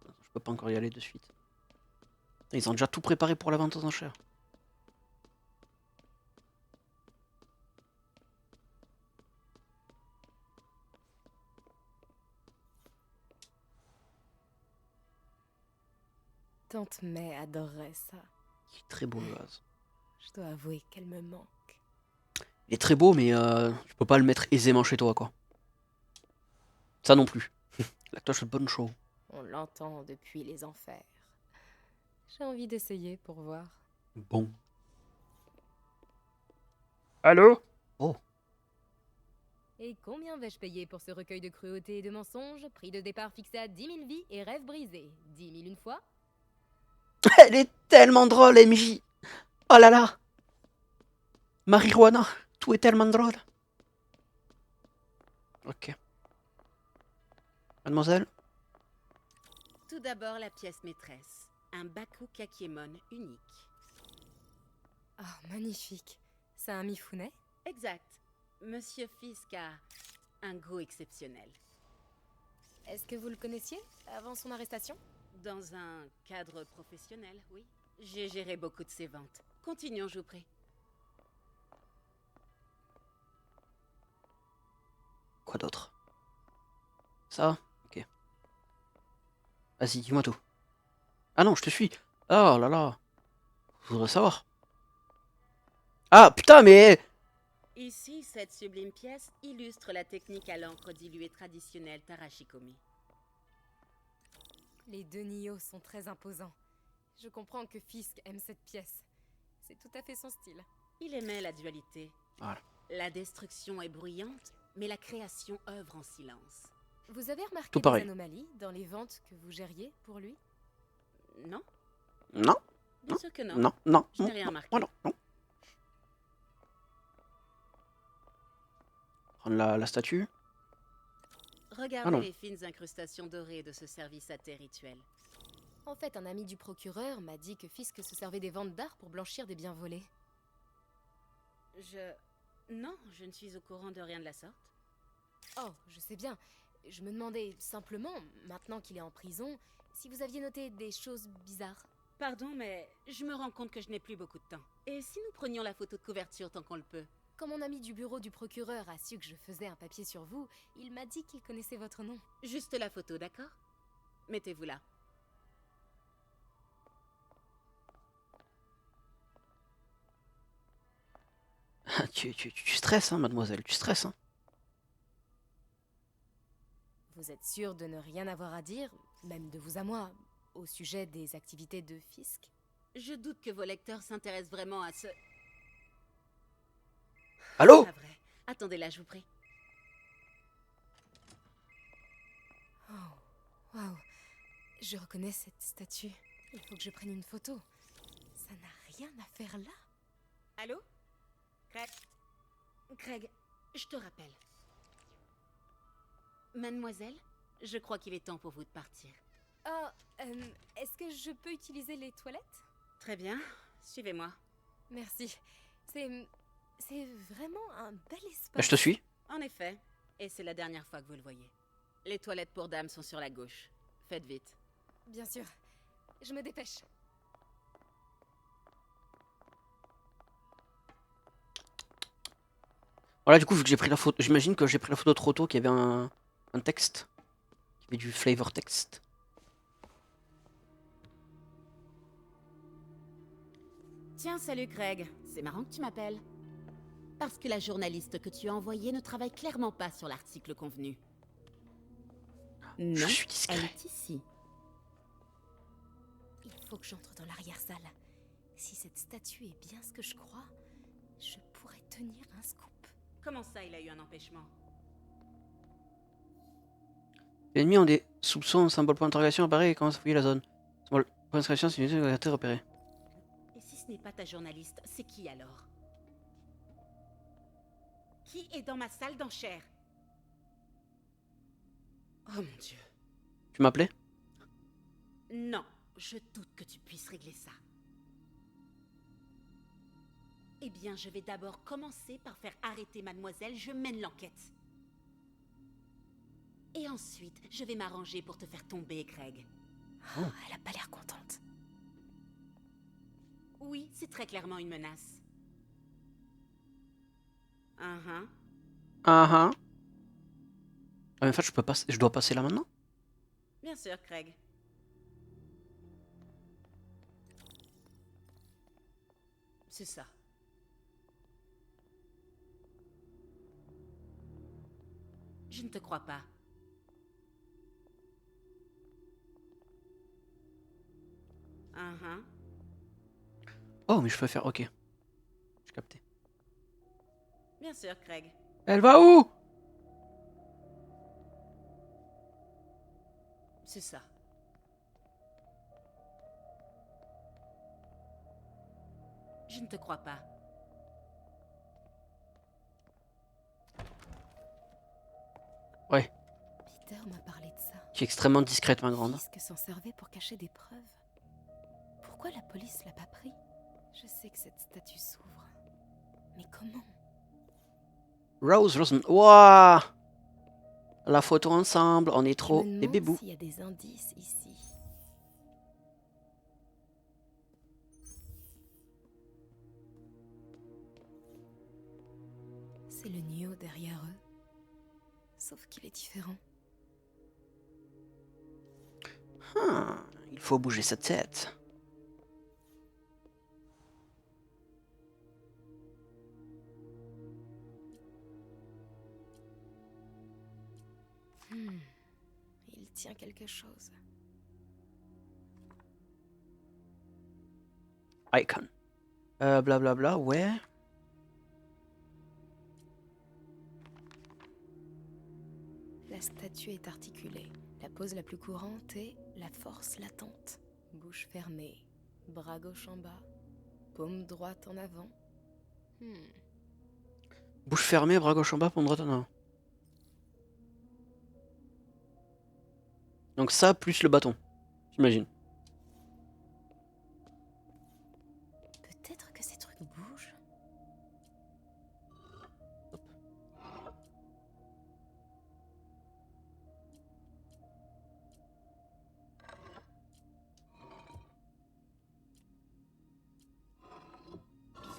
Je peux pas encore y aller de suite. Ils ont déjà tout préparé pour la vente aux enchères.
Tante May adorerait ça.
Il est très beau le vase.
Je dois avouer qu'elle me manque.
Il est très beau, mais tu peux pas le mettre aisément chez toi, quoi. Ça non plus. La cloche de bonne show.
On l'entend depuis les enfers. J'ai envie d'essayer pour voir.
Bon.
Allô?
Oh.
Et combien vais-je payer pour ce recueil de cruauté et de mensonges? Prix de départ fixé à 10 000 vies et rêves brisés. 10 000 une fois?
Elle est tellement drôle, MJ. Oh là là. Marijuana. Tout est tellement drôle. Ok. Mademoiselle?
Tout d'abord, la pièce maîtresse. Un Baku Kakiemon unique.
Ah, magnifique. C'est un Mifune?
Exact. Monsieur Fisk a un goût exceptionnel.
Est-ce que vous le connaissiez avant son arrestation?
Dans un cadre professionnel, oui. J'ai géré beaucoup de ses ventes. Continuons, je vous prie.
Quoi d'autre? Ça? Ok. Vas-y, dis-moi tout. Ah non, je te suis. Oh là là. Je voudrais savoir. Ah putain, mais...
Ici, cette sublime pièce illustre la technique à l'encre diluée traditionnelle Tarashikomi.
Les deux Nioh sont très imposants. Je comprends que Fisk aime cette pièce. C'est tout à fait son style.
Il aimait la dualité.
Voilà.
La destruction est bruyante, mais la création œuvre en silence.
Vous avez remarqué
Tout
des
pareil.
anomalies dans les ventes que vous gériez pour lui?
Non?
Non.
Bien sûr que non.
Non, non.
Je n'ai rien remarqué.
Moi non, non. Prendre la statue.
Regardez
Ah non.
les fines incrustations dorées de ce service à thé rituel.
En fait, un ami du procureur m'a dit que Fisk se servait des ventes d'art pour blanchir des biens volés.
Non, je ne suis au courant de rien de la sorte.
Oh, je sais bien. Je me demandais simplement, maintenant qu'il est en prison, si vous aviez noté des choses bizarres.
Pardon, mais je me rends compte que je n'ai plus beaucoup de temps. Et si nous prenions la photo de couverture tant qu'on le peut?
Quand mon ami du bureau du procureur a su que je faisais un papier sur vous, il m'a dit qu'il connaissait votre nom.
Juste la photo, d'accord? Mettez-vous là.
Tu stresses, hein, mademoiselle, tu stresses, hein.
Vous êtes sûr de ne rien avoir à dire, même de vous à moi, au sujet des activités de Fisk?
Je doute que vos lecteurs s'intéressent vraiment à ce...
Allô?
Pas vrai. Attendez là, je vous prie.
Oh, waouh. Je reconnais cette statue. Il faut que je prenne une photo. Ça n'a rien à faire là.
Allô? Craig, je te rappelle. Mademoiselle, je crois qu'il est temps pour vous de partir.
Oh, est-ce que je peux utiliser les toilettes?
Très bien, suivez-moi.
Merci. C'est vraiment un bel espace.
Bah, je te suis.
En effet, et c'est la dernière fois que vous le voyez. Les toilettes pour dames sont sur la gauche. Faites vite.
Bien sûr. Je me dépêche.
Voilà, du coup, vu que j'ai pris la photo, j'imagine que j'ai pris la photo trop tôt, qu'il y avait un texte. Qu'il y avait du flavor text.
Tiens, salut Craig. C'est marrant que tu m'appelles. Parce que la journaliste que tu as envoyée ne travaille clairement pas sur l'article convenu. Non,
Je suis discret.
elle est ici.
Il faut que j'entre dans l'arrière-salle. Si cette statue est bien ce que je crois, je pourrais tenir un scoop.
Comment ça, il a eu un empêchement?
Les ennemis ont des soupçons, symbole point d'interrogation apparaît et commence à fouiller la zone. Symbole point d'interrogation, c'est une unité de été repérée.
Et si ce n'est pas ta journaliste, c'est qui alors? Qui est dans ma salle d'enchères? Oh mon Dieu.
Tu m'appelais?
Non, je doute que tu puisses régler ça. Eh bien, je vais d'abord commencer par faire arrêter mademoiselle, je mène l'enquête. Et ensuite, je vais m'arranger pour te faire tomber, Craig.
Oh, elle a pas l'air contente.
Oui, c'est très clairement une menace.
Ah, mais en fait, je dois passer là maintenant?
Bien sûr, Craig. C'est ça. Je ne te crois pas.
Oh, mais je peux faire... Ok. J'ai capté.
Bien sûr, Craig.
Elle va où?
C'est ça. Je ne te crois pas.
Ouais.
Peter m'a parlé de ça.
Tu es extrêmement discrète, ma grande.
Qu'est-ce que s'en servait pour cacher des preuves? Pourquoi la police l'a pas pris? Je sais que cette statue s'ouvre. Mais comment?
Rose Rosen. Waouh! La photo ensemble, on est trop
Je me
des
demande
bébous.
s'il y a des indices ici. C'est le Nio derrière eux. Sauf qu'il est différent.
Il faut bouger cette tête.
Il tient quelque chose.
Icon. Blablabla, ouais.
La statue est articulée. La pose la plus courante est la force latente. Bouche fermée, bras gauche en bas, paume droite en avant.
Bouche fermée, bras gauche en bas, paume droite en avant. Donc ça, plus le bâton, j'imagine.
Peut-être que ces trucs bougent.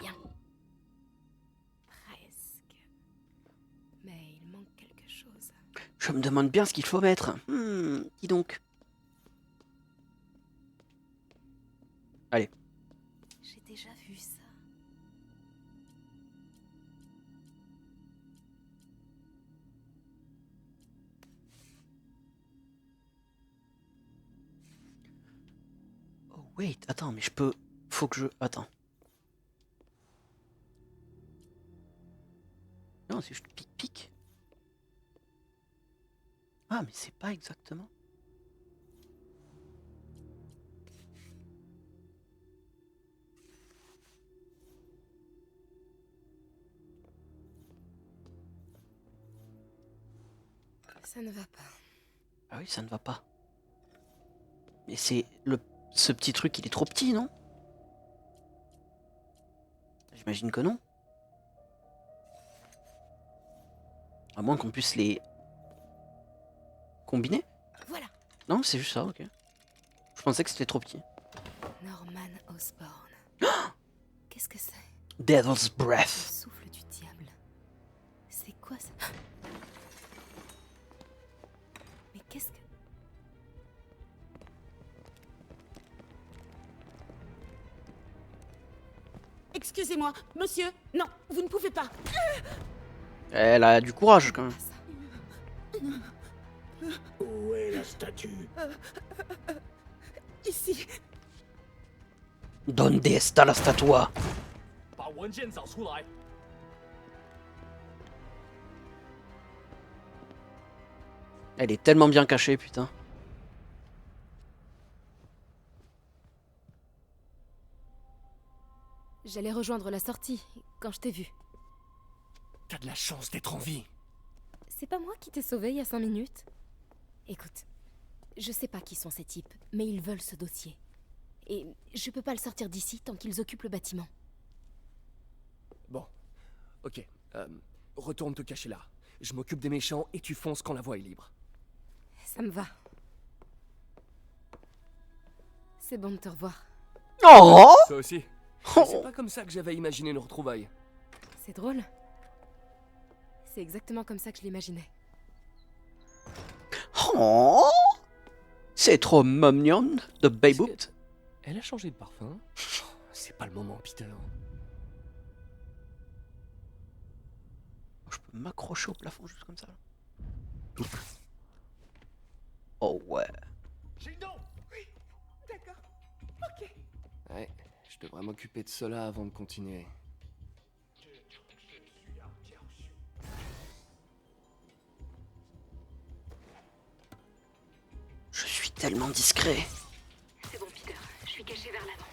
Bien. Presque. Mais il manque quelque chose.
Je me demande bien ce qu'il faut mettre. Dis donc. Allez.
J'ai déjà vu ça.
Oh wait, attends, mais je peux... Faut que je... Attends. Non, c'est juste pique-pique. Ah, mais c'est pas exactement...
Ça ne va pas.
Ah oui, ça ne va pas. Mais c'est... Ce petit truc, il est trop petit, non? J'imagine que non. À moins qu'on puisse les... combiner?
Voilà.
Non, c'est juste ça, ok. Je pensais que c'était trop petit.
Norman Osborn. Qu'est-ce que c'est?
Devil's
Le
Breath.
souffle du diable. C'est quoi ça? Mais qu'est-ce que...
Excusez-moi, monsieur. Non, vous ne pouvez pas.
Elle a du courage, quand même.
Où est la statue?
Ici.
Donde está la statua? Elle est tellement bien cachée, putain.
J'allais rejoindre la sortie quand je t'ai vu.
T'as de la chance d'être en vie.
C'est pas moi qui t'ai sauvé il y a 5 minutes. Écoute, je sais pas qui sont ces types, mais ils veulent ce dossier. Et je peux pas le sortir d'ici tant qu'ils occupent le bâtiment.
Bon, ok. Retourne te cacher là. Je m'occupe des méchants et tu fonces quand la voie est libre.
Ça me va. C'est bon de te revoir.
Oh!
Toi aussi. C'est pas comme ça que j'avais imaginé nos retrouvailles.
C'est drôle. C'est exactement comme ça que je l'imaginais.
Oh! C'est trop mignon de Beyboot.
Elle a changé de parfum. C'est pas le moment, Peter.
Je peux m'accrocher au plafond juste comme ça. Oh ouais.
Oui, d'accord. Ok.
Ouais, je devrais m'occuper de cela avant de continuer.
Je suis tellement discret.
C'est bon, Peter. Je suis caché vers l'avant.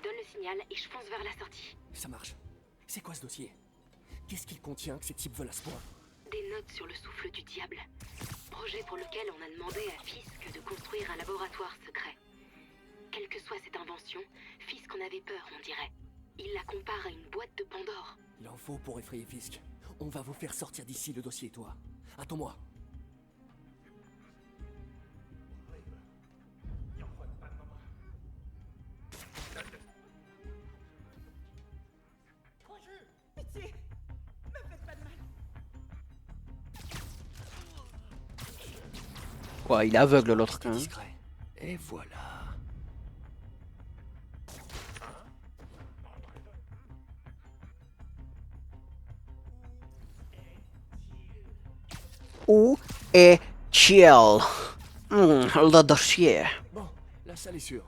Donne le signal et je fonce vers la sortie.
Ça marche. C'est quoi ce dossier? Qu'est-ce qu'il contient que ces types veulent à ce point?
Des notes sur le souffle du diable. Projet pour lequel on a demandé à Fisk de construire un laboratoire secret. Quelle que soit cette invention, Fisk en avait peur, on dirait. Il la compare à une boîte de Pandore.
Il en faut pour effrayer Fisk. On va vous faire sortir d'ici le dossier, toi. Attends-moi.
Pitié, me faites pas de mal.
Ouais, il est aveugle l'autre quand même.
Discret. Et voilà.
Où est Chill? Le dossier.
Bon, la salle est sûre.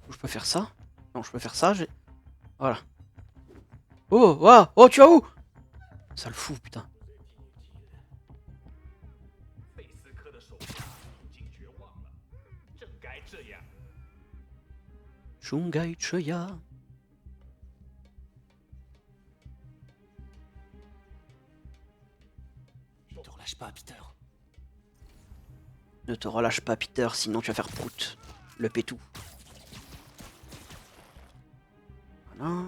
Je peux faire ça? Non, je peux faire ça. Voilà. Oh, wow, oh, tu vas où? Ça le fout, putain. Shungai Choya.
Ne te relâche pas, Peter.
Ne te relâche pas, Peter, sinon tu vas faire prout. Le pétou. Voilà.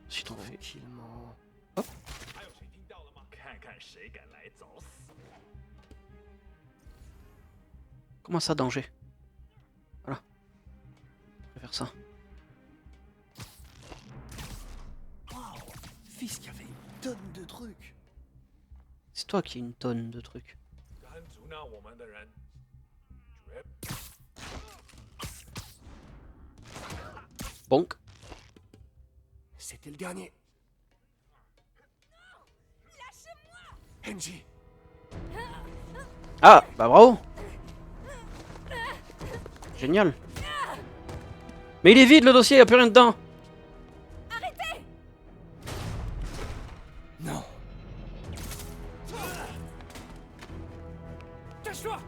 Ensuite on fait...
Tranquillement.
Hop. Comment ça, danger? Voilà. Je vais faire ça.
Wow, Fisk avait une tonne de trucs.
C'est toi qui as une tonne de trucs. Bonk.
C'était le dernier. Henji.
Ah, bah bravo. Génial. Mais il est vide le dossier, il n'y a plus rien dedans.
Arrêtez!
Non. Cache-toi!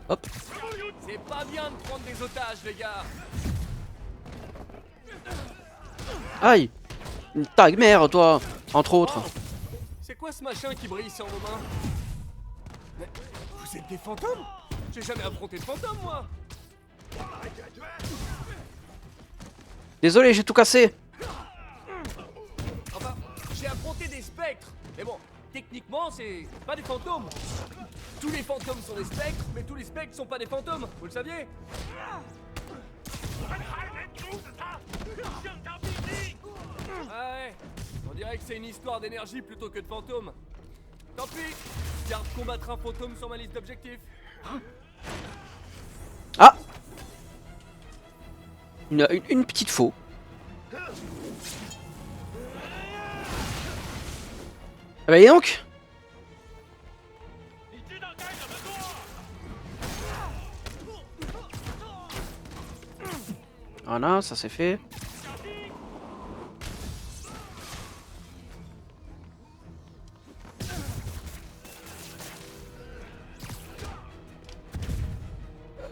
Hop.
C'est pas bien de prendre des otages, les gars.
Aïe. Une tag mère, toi, entre autres.
C'est quoi ce machin qui brille sur vos mains? Mais vous êtes des fantômes? J'ai jamais affronté de fantômes, moi.
Désolé, j'ai tout cassé.
Enfin, j'ai affronté des spectres. Mais bon, techniquement, c'est pas des fantômes. Tous les fantômes sont des spectres, mais tous les spectres sont pas des fantômes. Vous le saviez? Ah ouais, on dirait que c'est une histoire d'énergie plutôt que de fantômes. Tant pis, garde combattre un fantôme sur ma liste d'objectifs.
Ah. Une petite faux. Ah bah dis donc. Voilà, ça c'est fait.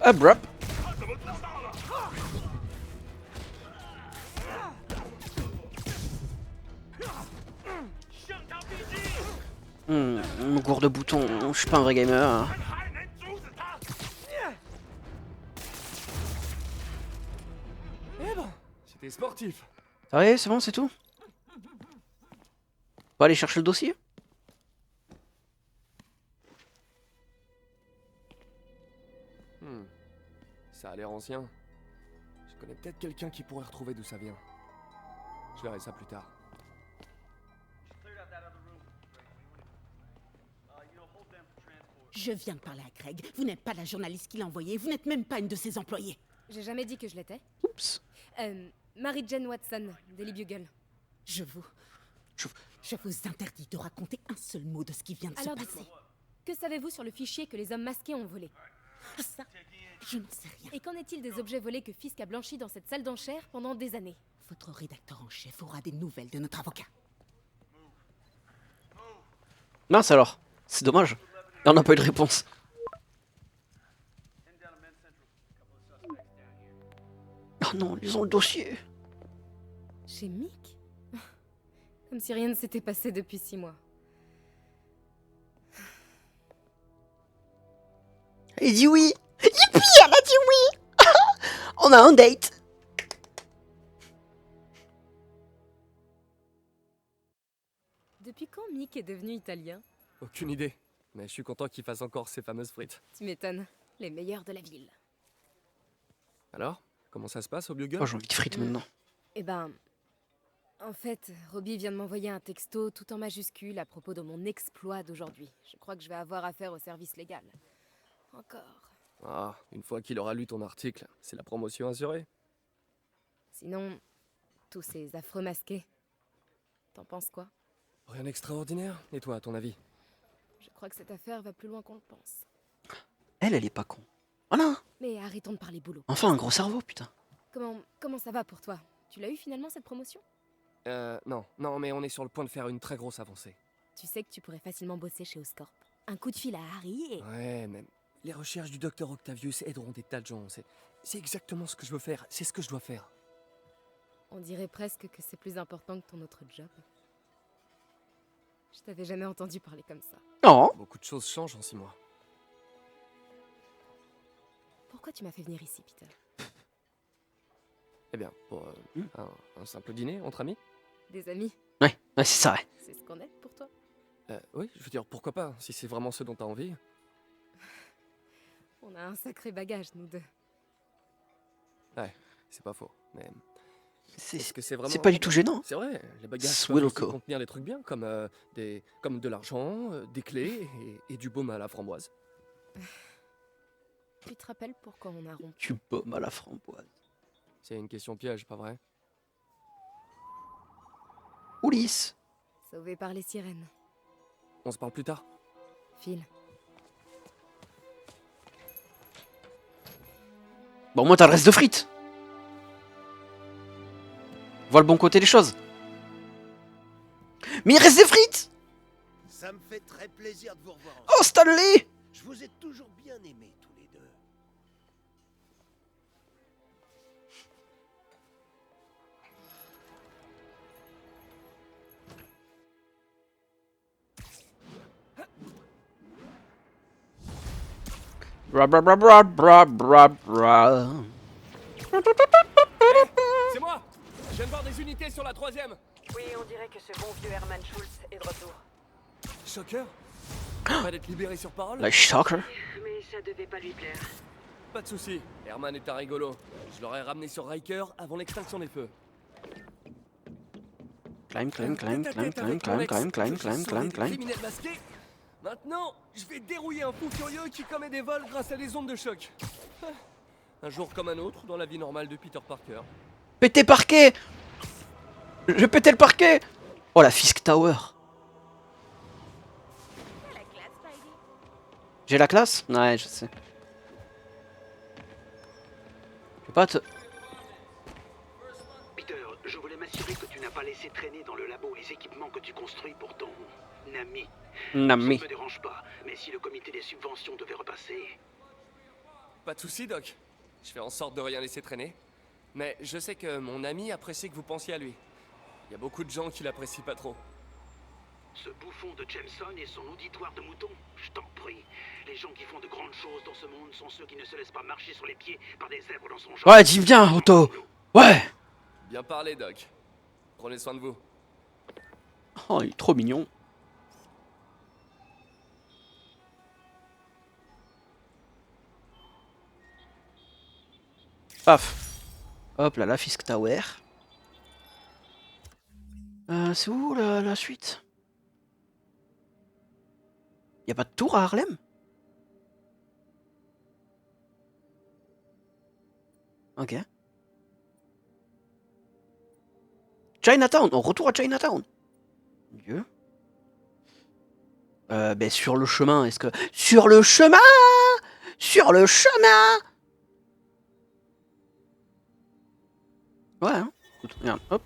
Abrupt. Mon gourde de bouton, je suis pas un vrai gamer. Hein.
Eh ben, c'était sportif.
Ça va, c'est bon, c'est tout? On va aller chercher le dossier?
Ça a l'air ancien. Je connais peut-être quelqu'un qui pourrait retrouver d'où ça vient. Je verrai ça plus tard.
Je viens de parler à Craig. Vous n'êtes pas la journaliste qui l'a envoyé. Vous n'êtes même pas une de ses employées.
J'ai jamais dit que je l'étais.
Oups.
Mary-Jane Watson, Daily Bugle.
Je vous interdis de raconter un seul mot de ce qui vient de
Alors
se passer.
dites-moi, que savez-vous sur le fichier que les hommes masqués ont volé?
Ça, je ne sais rien.
Et qu'en est-il des objets volés que Fisk a blanchis dans cette salle d'enchères pendant des années?
Votre rédacteur en chef aura des nouvelles de notre avocat.
Mince alors, c'est dommage. On n'a pas eu de réponse. Oh non, ils ont le dossier.
Chez Mick? Comme si rien ne s'était passé depuis 6 mois.
Il dit oui. Youpi, elle a dit oui. On a un date.
Depuis quand Mick est devenu italien?
Aucune idée. Mais je suis content qu'il fasse encore ses fameuses frites.
Tu m'étonnes. Les meilleurs de la ville.
Alors, comment ça se passe au Bugle?
Oh, j'ai envie de frites maintenant.
Eh ben... En fait, Robbie vient de m'envoyer un texto tout en majuscule à propos de mon exploit d'aujourd'hui. Je crois que je vais avoir affaire au service légal. Encore.
Ah, une fois qu'il aura lu ton article, c'est la promotion assurée.
Sinon, tous ces affreux masqués. T'en penses quoi?
Rien d'extraordinaire. Et toi, à ton avis?
Je crois que cette affaire va plus loin qu'on le pense.
Elle est pas con. Voilà.
Mais arrêtons de parler boulot.
Enfin, un gros cerveau, putain.
Comment ça va pour toi? Tu l'as eu finalement cette promotion?
Non, mais on est sur le point de faire une très grosse avancée.
Tu sais que tu pourrais facilement bosser chez Oscorp. Un coup de fil à Harry et...
Ouais, mais les recherches du docteur Octavius aideront des tas de gens. C'est exactement ce que je veux faire. C'est ce que je dois faire.
On dirait presque que c'est plus important que ton autre job. Je t'avais jamais entendu parler comme ça.
Non.
Beaucoup de choses changent en 6 mois.
Pourquoi tu m'as fait venir ici, Peter?
Eh bien, pour un simple dîner entre amis.
Des amis?
Ouais, c'est ça, ouais.
C'est ce qu'on est pour toi?
Oui, je veux dire, pourquoi pas, si c'est vraiment ce dont t'as envie.
On a un sacré bagage, nous deux.
Ouais, c'est pas faux, mais...
C'est
que c'est vraiment...
C'est pas du tout gênant.
C'est vrai, les bagages peuvent aussi contenir des trucs bien, comme de l'argent, des clés et du baume à la framboise.
Tu te rappelles pourquoi on a rompu?
Tu baumes à la framboise.
C'est une question piège, pas vrai?
Ulysse.
Sauvé par les sirènes.
On se parle plus tard.
Phil.
Bon, au moins t'as le reste de frites. Vois le bon côté des choses. Mais il reste des frites.
Ça me fait très plaisir de vous revoir.
Oh, Stanley.
Je vous ai toujours bien aimés tous les deux.
Bra bra bra bra bra bra bra.
C'est moi! Je viens de voir des unités sur la 3ème.
Oui, on dirait que ce bon vieux Herman Schultz est de retour.
Shocker? Pas d'être libéré sur parole?
La shocker.
Mais ça devait pas lui plaire.
Pas de soucis, Herman est un rigolo. Je l'aurais ramené sur Riker avant l'extinction des feux.
Climb, climb, climb, climb, climb, climb, climb, climb, climb, climb, climb.
Criminel masqué. Maintenant, je vais dérouiller un fou furieux qui commet des vols grâce à des ondes de choc. Un jour comme un autre dans la vie normale de Peter Parker.
Péter parquet. Je vais péter le parquet. Oh, la Fisk Tower. J'ai la classe? Ouais, je sais. Je vais pas te...
Peter, je voulais m'assurer que tu n'as pas laissé traîner dans le labo les équipements que tu construis pour ton ami.
Nami.
Ça ne me dérange pas, mais si le comité des subventions devait repasser...
Pas de soucis, Doc. Je fais en sorte de rien laisser traîner. Mais je sais que mon ami apprécie que vous pensiez à lui. Il y a beaucoup de gens qui l'apprécient pas trop.
Ce bouffon de Jameson et son auditoire de moutons, je t'en prie. Les gens qui font de grandes choses dans ce monde sont ceux qui ne se laissent pas marcher sur les pieds par des zèbres dans son genre.
Ouais, dis bien, Otto. Ouais.
Bien parlé, Doc. Prenez soin de vous.
Oh, il est trop mignon. Paf. Hop là, la Fisk Tower. C'est où la suite? Y a pas de tour à Harlem? Ok. Chinatown, on retourne à Chinatown. Dieu. Ben sur le chemin, est-ce que... Sur le chemin! Sur le chemin! Ouais, hein. Écoute, regarde, hop.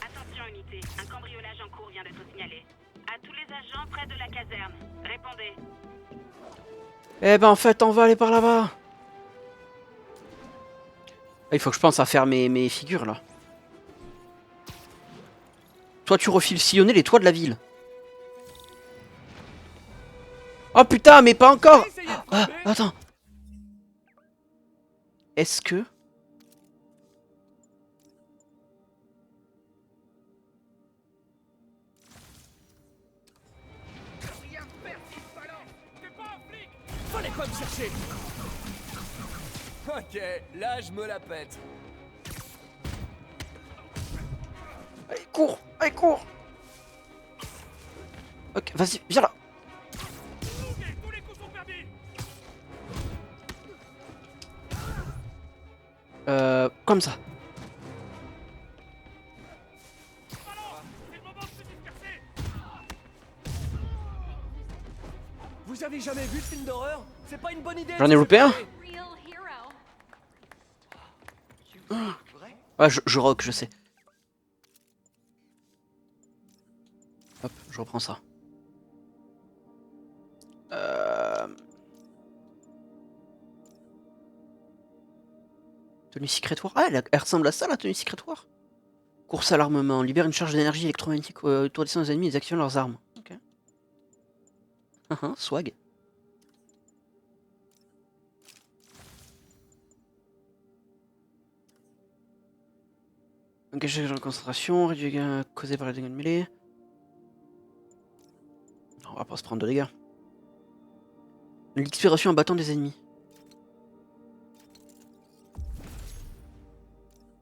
Attention unité, un cambriolage en cours vient d'être signalé. À tous les agents près de la caserne, répondez.
Eh ben en fait on va aller par là-bas. Il faut que je pense à faire mes figures là. Toi tu refiles sillonner les toits de la ville. Oh putain mais pas encore. Ah, attends. Est-ce que...
Fallait pas me chercher. Ok, là je me la pète.
Allez cours, allez cours. Ok, vas-y, viens là. Comme ça.
Vous avez jamais vu de film d'horreur? C'est pas une bonne idée.
J'en ai loupé un. Ouais, je rock, je sais. Hop, je reprends ça. Tenue secrétoire. Ah, elle ressemble à ça, la tenue secrétoire. Course à l'armement. Libère une charge d'énergie électromagnétique autour des ennemis et désactive leurs armes. Ok. Swag. Engagé dans la concentration, réduit les dégâts causés par les dégâts de mêlée. On va pas se prendre de dégâts. L'expiration en battant des ennemis.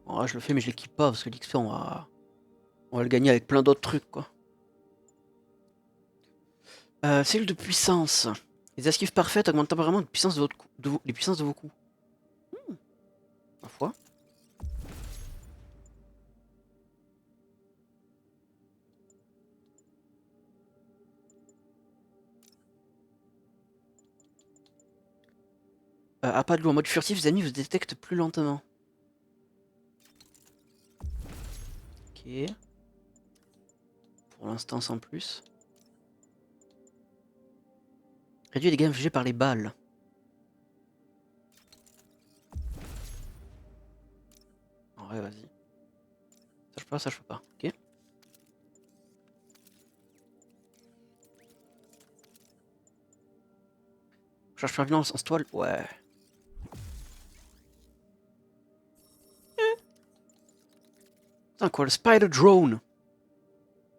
Bon, là, je le fais mais je l'équipe pas parce que l'XP on va le gagner avec plein d'autres trucs quoi. Cellule de puissance. Les esquives parfaites augmentent temporairement la puissance de votre coup, les puissances de vos coups. Ma foi. À pas de loup en mode furtif, les ennemis vous détectent plus lentement. Ok. Pour l'instant sans plus. Réduit les dégâts infligés par les balles. Ouais, vas-y. Ça je peux pas, ça je peux pas. Ok. Charge plus rapidement sans toile. Ouais. Putain quoi, le Spider Drone.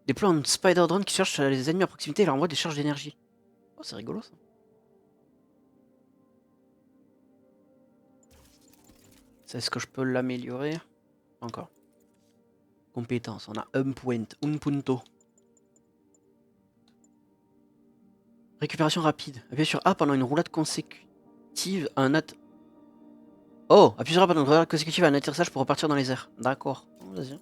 Déploie un Spider Drone qui cherche les ennemis à proximité et leur envoie des charges d'énergie. Oh, c'est rigolo ça. Est-ce que je peux l'améliorer? Encore. Compétence, on a un punto. Récupération rapide. Appuyez sur A pendant une roulade consécutive à un Oh, appuie sur la button consécutive à un atterrissage pour repartir dans les airs. D'accord. Vas-y.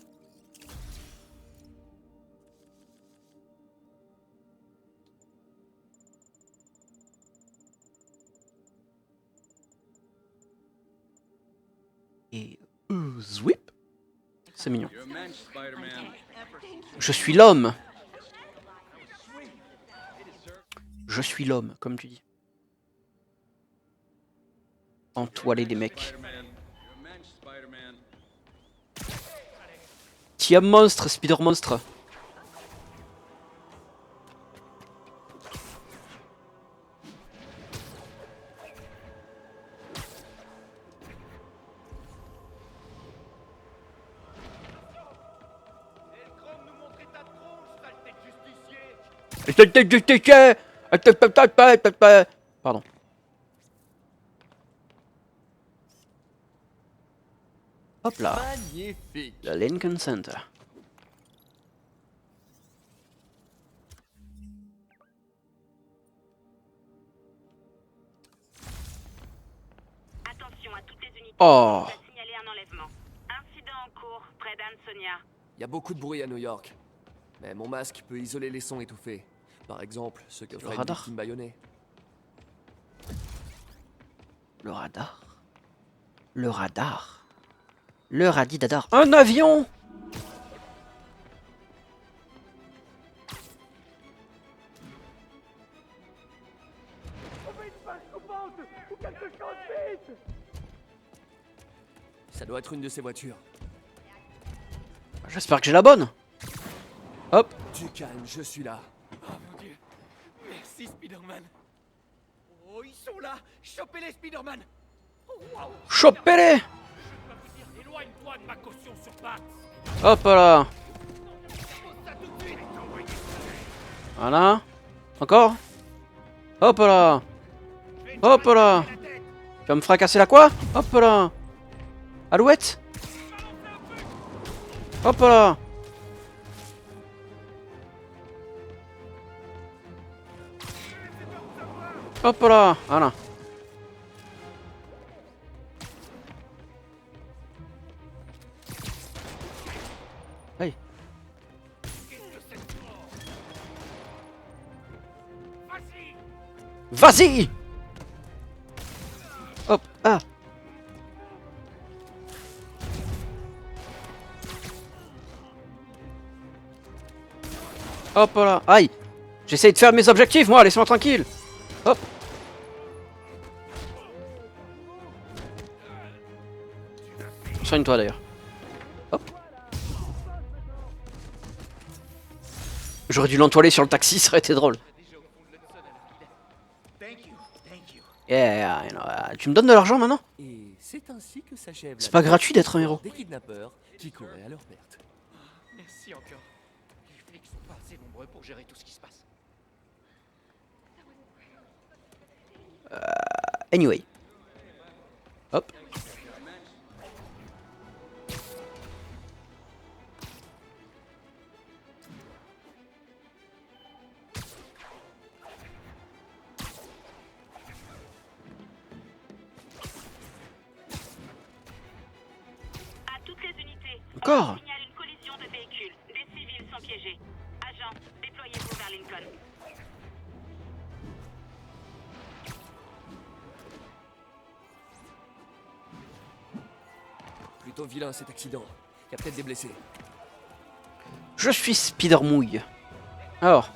Et zwip. C'est mignon. Je suis l'homme. Je suis l'homme, comme tu dis. Entoiler des mecs. Tiens monstre, Spider monstre. Pardon. Hop là.
Magnifique.
Le Lincoln Center.
Attention à toutes les unités.
Oh.
On a signalé un enlèvement. Incident en cours près d'Ansonia.
Il y a beaucoup de bruit à New York. Mais mon masque peut isoler les sons étouffés. Par exemple, ceux que ferait une
radar.
victime bâillonnée.
Le radar. Le radar. Le radidadar. Un avion!
Ça doit être une de ces voitures.
J'espère que j'ai la bonne. Hop.
Du calme, je suis là.
Oh mon dieu. Merci Spider-Man. Oh, ils sont là. Chopez-les Spider-Man. Wow.
Chopez-les!
Éloigne-toi de ma caution sur pattes.
Hop là. Voilà. Encore. Hop là. Hop là. Tu vas me fracasser la quoi? Hop là. Alouette. Hop là. Hop là. Voilà. Hey. Vas-y. Hop. Ah. Hop là. Aïe. J'essaye de faire mes objectifs, moi. Laisse-moi tranquille. Hop. Soigne-toi d'ailleurs. Hop. J'aurais dû l'entoiler sur le taxi, ça aurait été drôle. Yeah, you know, tu me donnes de l'argent maintenant?
Et c'est ainsi que s'achève.
C'est pas gratuit d'être un héros.
Des kidnappeurs qui couraient à leur perte.
Merci encore. Les flics sont pas assez nombreux pour gérer tout ce qui se passe.
Anyway. Hop.
À toutes les unités.
Encore.
On signale une collision de véhicules. Des civils sont piégés. Agents, déployez-vous vers Lincoln.
Plutôt vilain cet accident. Il y a peut-être des blessés.
Je suis Spider Mouille. Alors.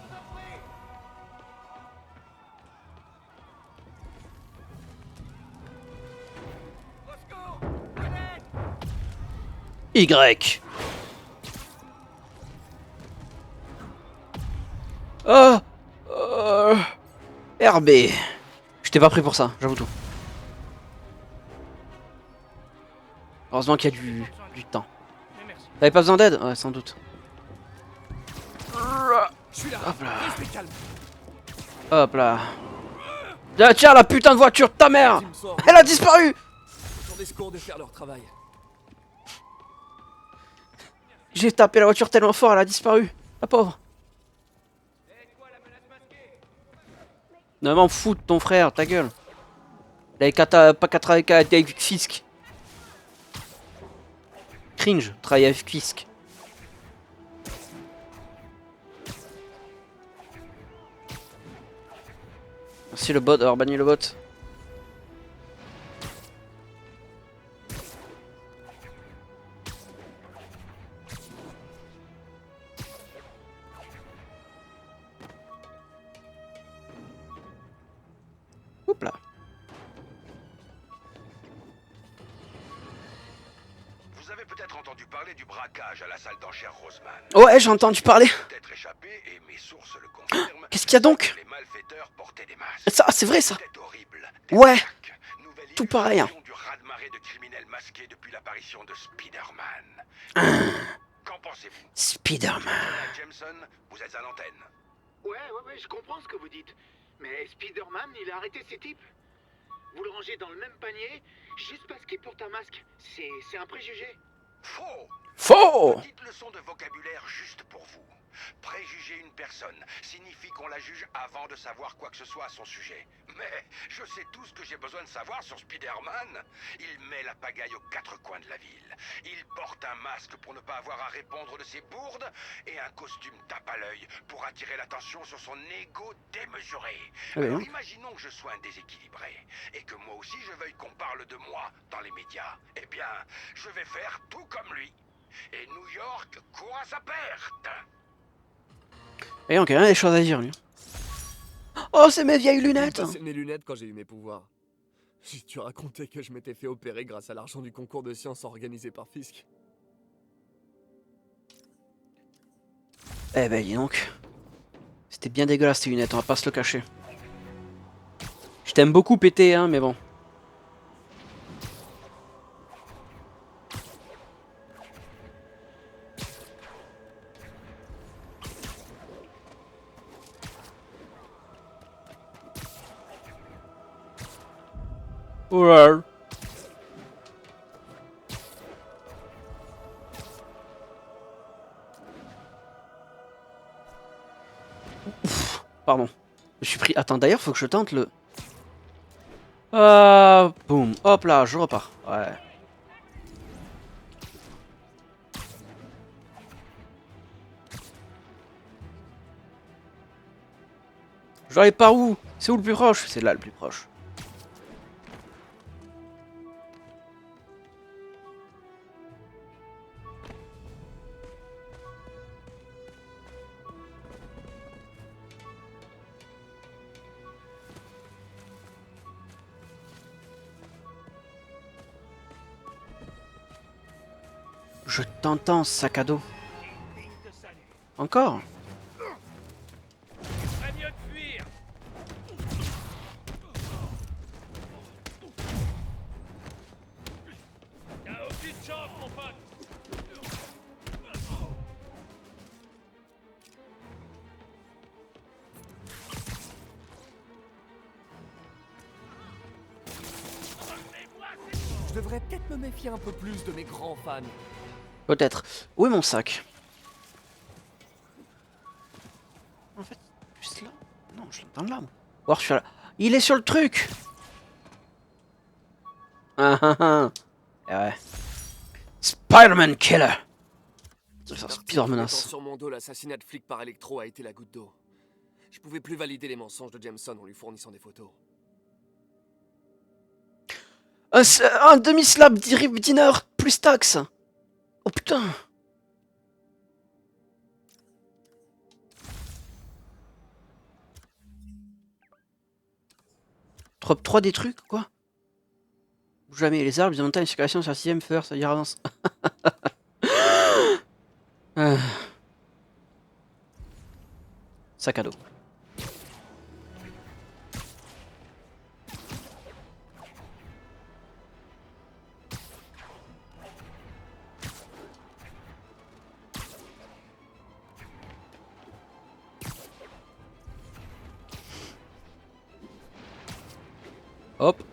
Y. Oh. RB. J'étais pas prêt pour ça, j'avoue tout. Heureusement qu'il y a du temps. T'avais pas besoin d'aide? Ouais, sans doute.
Je suis là.
Hop là.
Restez calme.
Hop là. Ah, tiens, la putain de voiture de ta mère! Elle a disparu!
Autant des secours de faire leur travail.
J'ai tapé la voiture tellement fort, elle a disparu. La pauvre. Ne m'en fous de ton frère, ta gueule. Pas qu'à travailler avec Fisk. Cringe, travailler avec Fisk. Merci le bot d'avoir banni le bot. Hop là.
Vous avez peut-être entendu parler du braquage à la salle d'enchères Roseman.
Ouais, j'ai entendu parler.
Peut-être échappé et mes sources le confirment.
Qu'est-ce qu'il y a donc?
Les malfaiteurs portaient des masques.
Ça, c'est vrai ça.
C'était horrible.
Ouais. Tout pareil. Hein.
Du raz-de-marée de criminels masqués depuis l'apparition de Spider-Man. Qu'en pensez-vous?
Spider-Man.
Jameson, vous êtes à l'antenne.
Ouais, je comprends ce que vous dites. Mais Spider-Man, il a arrêté ces types. Vous le rangez dans le même panier, juste parce qu'il porte un masque. C'est un préjugé.
Faux!
Faux!
Petite leçon de vocabulaire juste pour vous. Préjuger une personne signifie qu'on la juge avant de savoir quoi que ce soit à son sujet. Mais je sais tout ce que j'ai besoin de savoir sur Spider-Man. Il met la pagaille aux quatre coins de la ville. Il porte un masque pour ne pas avoir à répondre de ses bourdes et un costume tape à l'œil pour attirer l'attention sur son ego démesuré. Alors imaginons que je sois un déséquilibré et que moi aussi je veuille qu'on parle de moi dans les médias. Eh bien, je vais faire tout comme lui. Et New York court à sa perte.
Et donc, il y a des choses à dire, lui. Oh, c'est mes vieilles lunettes!
C'est mes lunettes quand j'ai eu mes pouvoirs. Si tu racontais que je m'étais fait opérer grâce à l'argent du concours de sciences organisé par Fisk.
Eh ben, dis donc. C'était bien dégueulasse, tes lunettes, on va pas se le cacher. Je t'aime beaucoup péter, hein, mais bon. Ouais. Ouf, pardon. Je suis pris. Attends, d'ailleurs, faut que je tente le. Boum. Hop là, je repars. Ouais. Je dois aller par où? C'est où le plus proche? C'est là le plus proche. Je t'entends, sac à dos. Encore?
Je devrais peut-être me méfier un peu plus de mes grands fans.
Peut-être. Où est mon sac? En fait, juste là. Non, je l'entends là. Ou alors je suis là. Il est sur le truc. Ouais. Spider-Man Killer. Pire menace.
Sur mon dos, l'assassinat de flic par Electro a été la goutte d'eau. Je pouvais plus valider les mensonges de Jameson en lui fournissant des photos.
Un demi-slab dinner plus taxe. Oh putain. Trop 3 des trucs, quoi. Jamais les arbres, les montagnes, les circulations sur la 6ème fleur, ça dire avance. Sac à dos. Hop.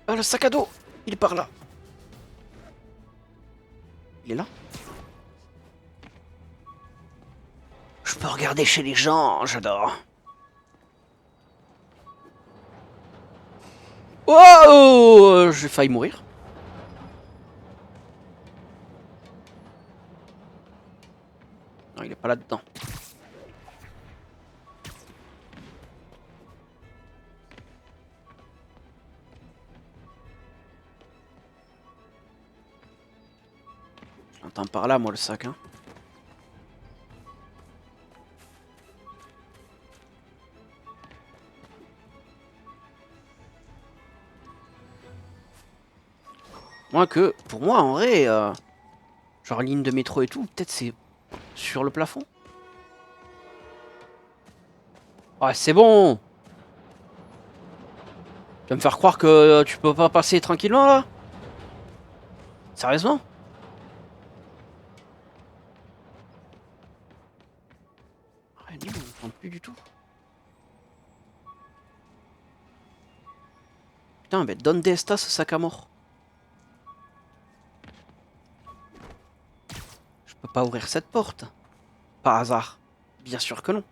Ah, le sac à dos. Il est par là. Il est là. Je peux regarder chez les gens, j'adore. Oh, j'ai failli mourir. Non, il est pas là-dedans. Je l'entends par là, moi, le sac. Hein. Moi que, pour moi, en vrai, genre ligne de métro et tout, peut-être c'est sur le plafond. Ouais, c'est bon. Tu vas me faire croire que tu peux pas passer tranquillement, là? Sérieusement? Ouais, non, on entend plus du tout. Putain, mais donne des stas ce sac à mort. Je peux pas ouvrir cette porte. Par hasard. Bien sûr que non.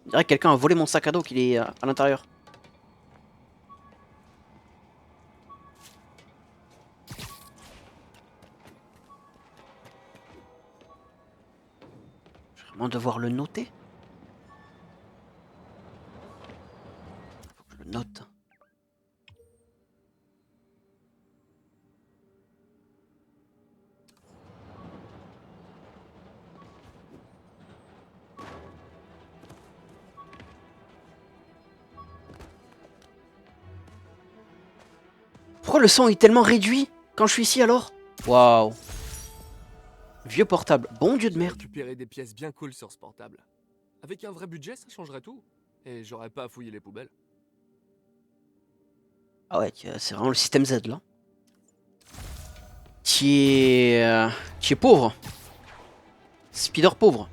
On dirait que quelqu'un a volé mon sac à dos qu'il est à l'intérieur. Je vais vraiment devoir le noter. Faut que je le note. Pourquoi le son est tellement réduit quand je suis ici alors? Waouh. Vieux portable, bon dieu de merde.
Récupérer des pièces bien cool sur ce portable. Avec un vrai budget, ça changerait tout. Et j'aurais pas à fouiller les poubelles.
Ah ouais, c'est vraiment le système Z là. Tu es pauvre. Spider pauvre.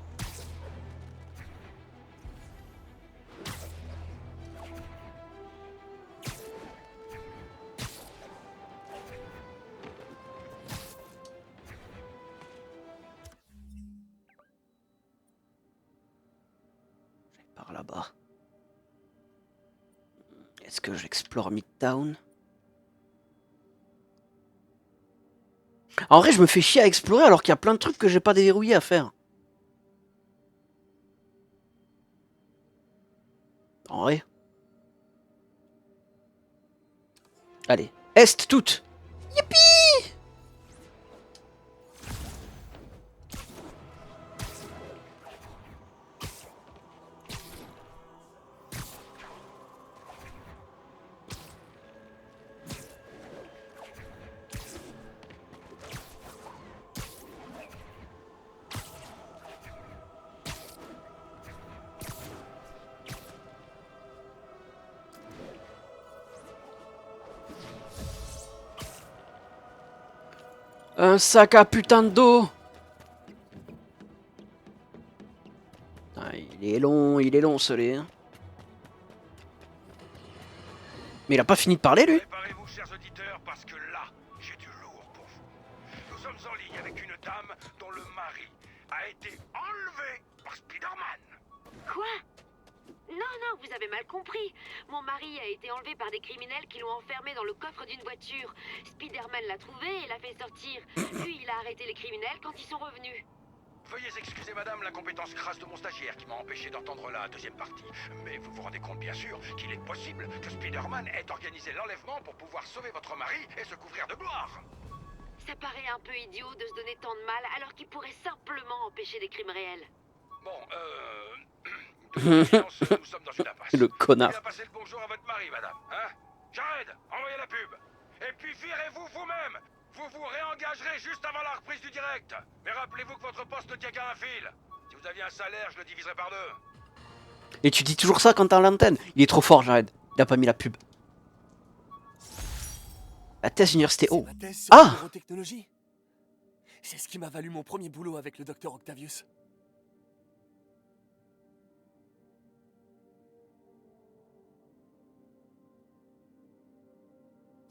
Par là-bas. Est-ce que j'explore Midtown? En vrai, je me fais chier à explorer alors qu'il y a plein de trucs que j'ai pas déverrouillés à faire. En vrai. Allez, Est toute. Youpi! Un sac à putain de dos. Ah, il est long ce lait. Hein. Mais il a pas fini de parler lui.
Préparez-vous, chers auditeurs, parce que là, j'ai du lourd pour vous. Nous sommes en ligne avec une dame dont le mari a été enlevé par Spider-Man.
Quoi? Non, vous avez mal compris. Mon mari a été enlevé par des criminels qui l'ont enfermé dans le coffre d'une voiture. Spider-Man l'a trouvé et l'a fait sortir. Puis il a arrêté les criminels quand ils sont revenus.
Veuillez excuser, madame, l'incompétence crasse de mon stagiaire qui m'a empêché d'entendre la deuxième partie. Mais vous vous rendez compte, bien sûr, qu'il est possible que Spider-Man ait organisé l'enlèvement pour pouvoir sauver votre mari et se couvrir de gloire.
Ça paraît un peu idiot de se donner tant de mal alors qu'il pourrait simplement empêcher des crimes réels.
Bon, de confiance, nous sommes dans une impasse.
Le connard.
Il a passé le bonjour à votre mari, madame, hein? Jared, envoyez la pub. Et puis virez-vous vous-même. Vous vous réengagerez juste avant la reprise du direct. Mais rappelez-vous que votre poste ne tient qu'à un fil. Si vous aviez un salaire, je le diviserais par deux.
Et tu dis toujours ça quand t'as l'antenne. Il est trop fort, Jared. Il a pas mis la pub. La thèse d'université. Oh. Ah!
C'est ce qui m'a valu mon premier boulot avec le docteur Octavius.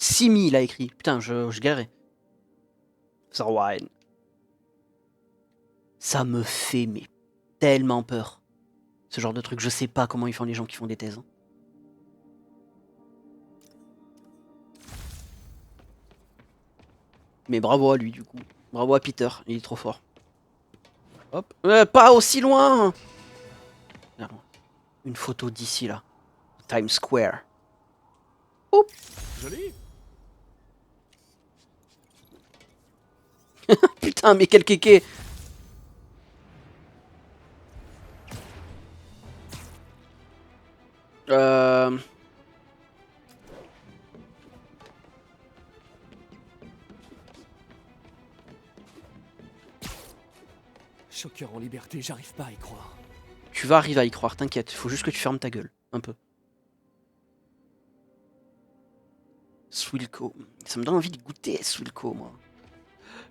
Simi, il a écrit. Putain, je galérais. Sarwine. Ça me fait mais tellement peur. Ce genre de truc, je sais pas comment ils font les gens qui font des thèses. Hein. Mais bravo à lui du coup. Bravo à Peter, il est trop fort. Hop. Pas aussi loin. Une photo d'ici là. Times Square. Oups.
Joli.
Putain, mais quel kéké.
Shocker en liberté, j'arrive pas à y croire.
Tu vas arriver à y croire, t'inquiète. Faut juste que tu fermes ta gueule. Un peu. Swilco. Ça me donne envie de goûter Swilco, moi.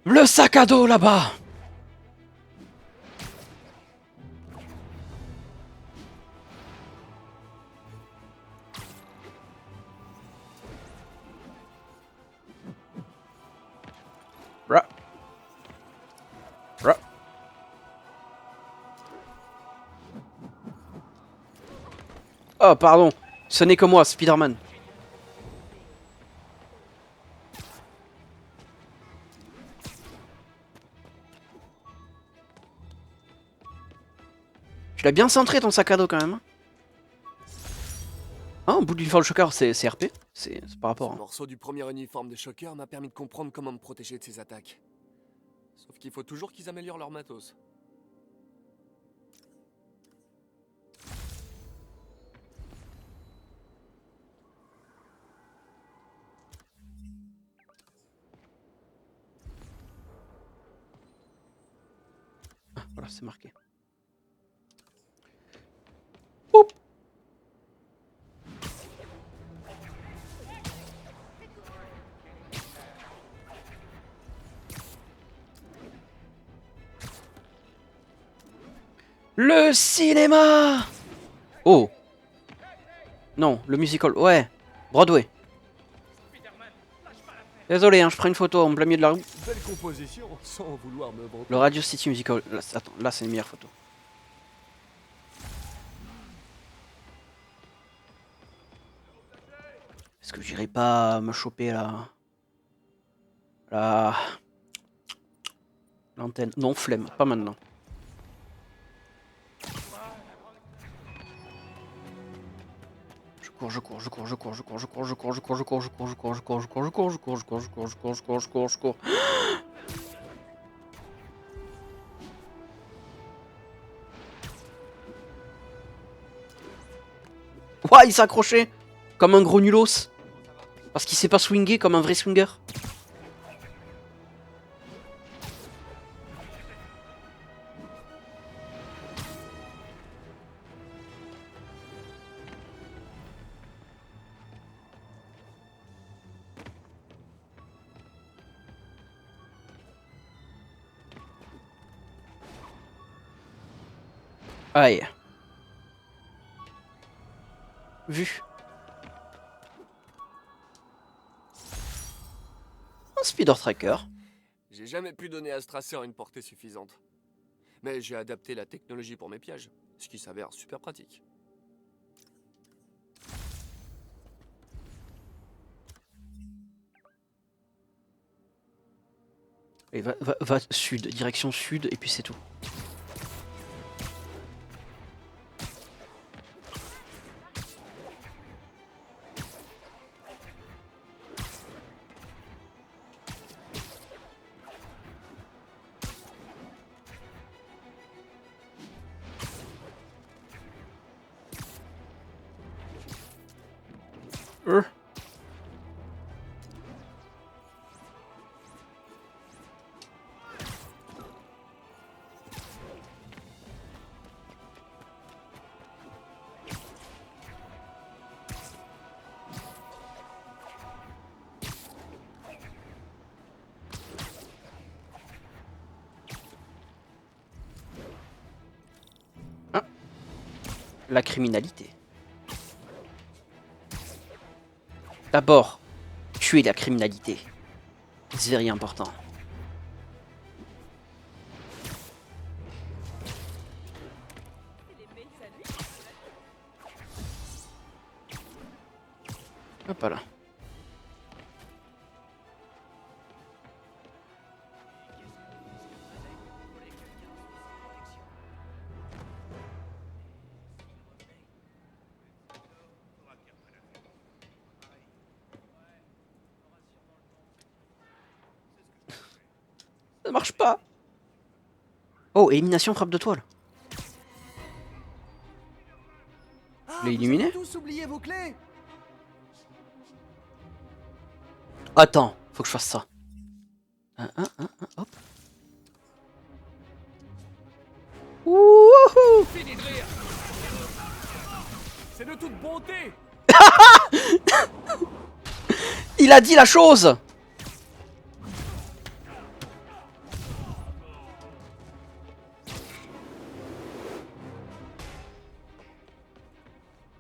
Le sac à dos là-bas. Bra. Bra. Oh, pardon. Ce n'est que moi, Spider-Man. Tu l'as bien centré ton sac à dos quand même. Ah, au bout d'une fois le choker, c'est RP. C'est par rapport.
Ce morceau du premier uniforme de Shocker m'a permis de comprendre comment me protéger de ces attaques. Sauf qu'il faut toujours qu'ils améliorent leur matos.
Ah, voilà, c'est marqué. Oup. Le cinéma. Oh. Non, le musical. Ouais. Broadway. Désolé, hein, je prends une photo en plein milieu de la rue.
Belle composition, sans vouloir me vanter.
Le Radio City Musical. Là, attends, là c'est une meilleure photo. Est-ce que j'irai pas me choper l'antenne? Non, flemme, pas maintenant. Je cours. Ouah, il s'est accroché comme un gros nulos. Parce qu'il sait pas swinger comme un vrai swinger. Aïe. Vu. Un speeder tracker.
J'ai jamais pu donner à Strasser une portée suffisante. Mais j'ai adapté la technologie pour mes pièges, ce qui s'avère super pratique.
Et va sud, direction sud, et puis c'est tout. La criminalité. D'abord, tuer la criminalité. C'est very important. Hop là. Ça marche pas. Oh, élimination frappe de toile. Je l'ai éliminé?
Tous oublié vos clés.
Attends, faut que je fasse ça. Hop. Wouhou!
Fini de rire. C'est de toute bonté.
Il a dit la chose!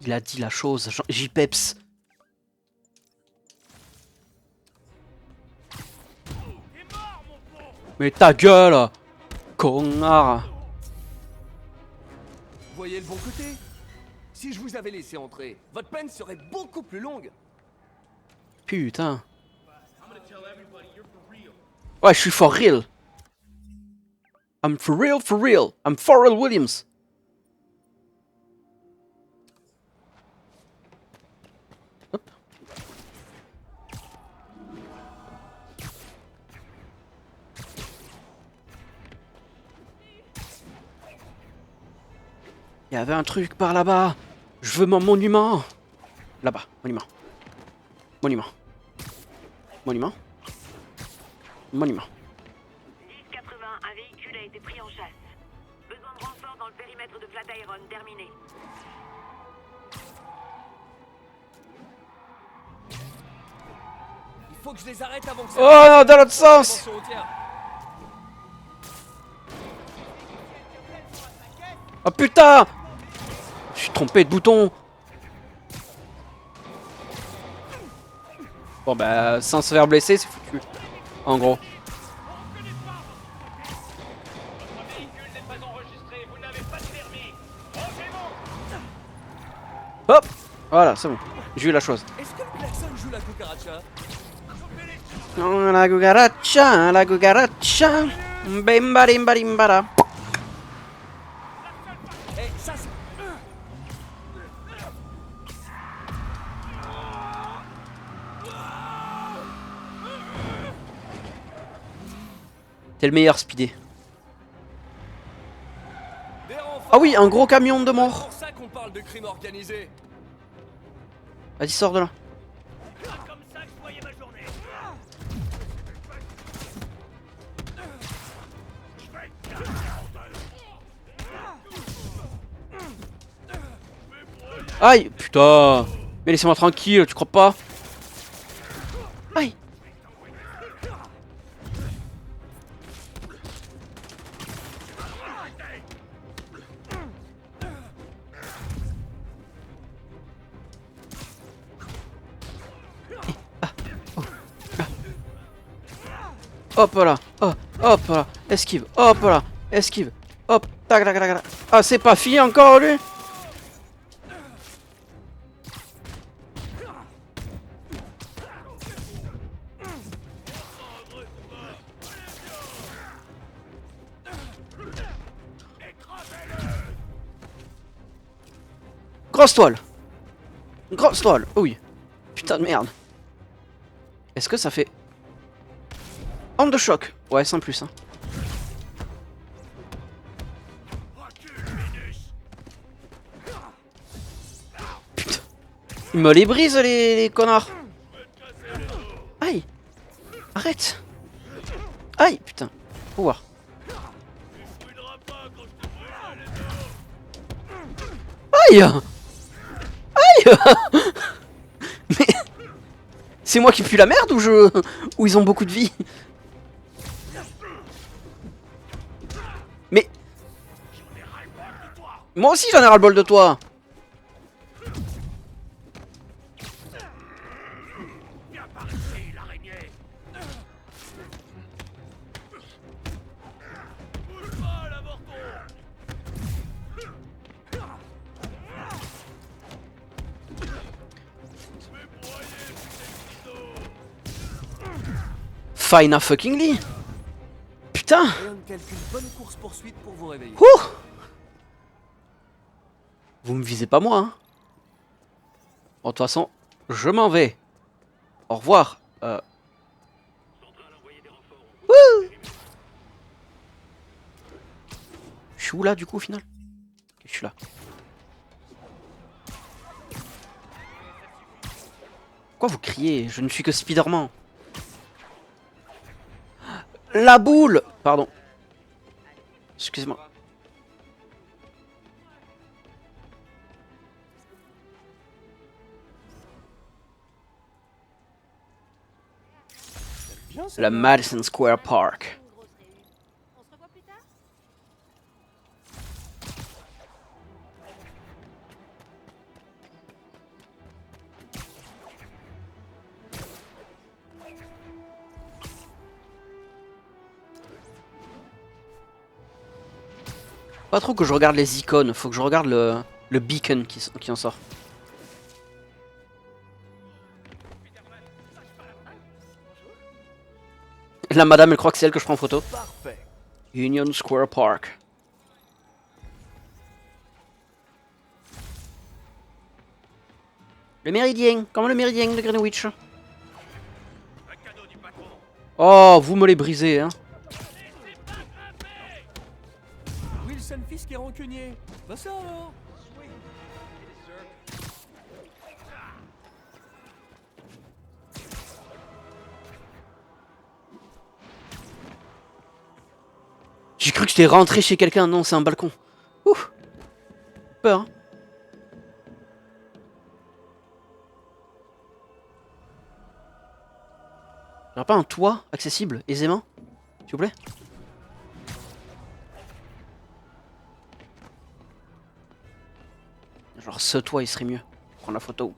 Il a dit la chose, J-Peps. Mais ta gueule, connard!
Voyez le bon côté. Si je vous avais laissé entrer, votre peine serait beaucoup plus longue.
Putain. Ouais, je suis for real. I'm for real, for real. I'm Pharrell Williams. Hop. Il y avait un truc par là-bas. Je veux mon monument. Là-bas, monument. Monument. Monument. Monument.
1080, un véhicule a été pris en chasse. Besoin de renfort dans le périmètre de Flatiron, terminé.
Il faut que je les arrête avant que ça...
Oh non, dans l'autre sens!
Attention au tir.
Oh putain! Je suis trompé de bouton. Bon bah, sans se faire blesser, c'est foutu. En gros. Hop! Voilà, c'est bon. J'ai eu la chose.
Est-ce que le klaxon joue la cucaracha?
La cucaracha, la cucaracha. Bimba dimba dimbara.
Eh, ça c'est...
T'es le meilleur, Speedy. Ah oui, un gros camion de
C'est
mort.
pour ça qu'on parle de crime organisé.
Vas-y, sors de là.
Comme ça que je voyais ma journée.
Aïe, putain. Mais laissez-moi tranquille, tu crois pas? Aïe. Hop là, oh, hop là, esquive, hop là, esquive, hop, tac tac tac tac. Ah, c'est pas fini encore lui? Grosse toile. Grosse toile, oui. Putain de merde. Est-ce que ça fait... Arme de choc. Ouais, sans plus. Hein. Putain. Ils me les brisent les connards. Aïe. Arrête. Aïe, putain. Faut voir. Aïe. Aïe. Mais... C'est moi qui pue la merde ou ils ont beaucoup de vie? Mais... Moi aussi j'en ai ras-le-bol de toi. Fine fuckingly. Putain.
Rien de calcul, bonne course poursuite pour vous réveiller.
Ouh. Vous me visez pas moi, hein. Bon, de toute façon, je m'en vais. Au revoir. Wouh. suis où là du coup au final? Ok, je suis là. Pourquoi vous criez? Je ne suis que Spider-Man. La boule! Pardon. Excusez-moi. La Madison Square Park. Pas trop que je regarde les icônes, faut que je regarde le beacon qui en sort. La madame elle croit que c'est elle que je prends en photo.
Parfait.
Union Square Park. Le méridien, comme le méridien de Greenwich. Oh, vous me les brisez, hein.
Wilson Fisk est rancunier. Bah ça alors.
J'ai cru que j'étais rentré chez quelqu'un, non, c'est un balcon. Ouh. Peur, hein. J'aurais pas un toit accessible aisément, s'il vous plaît? Genre ce toit il serait mieux. Prendre la photo.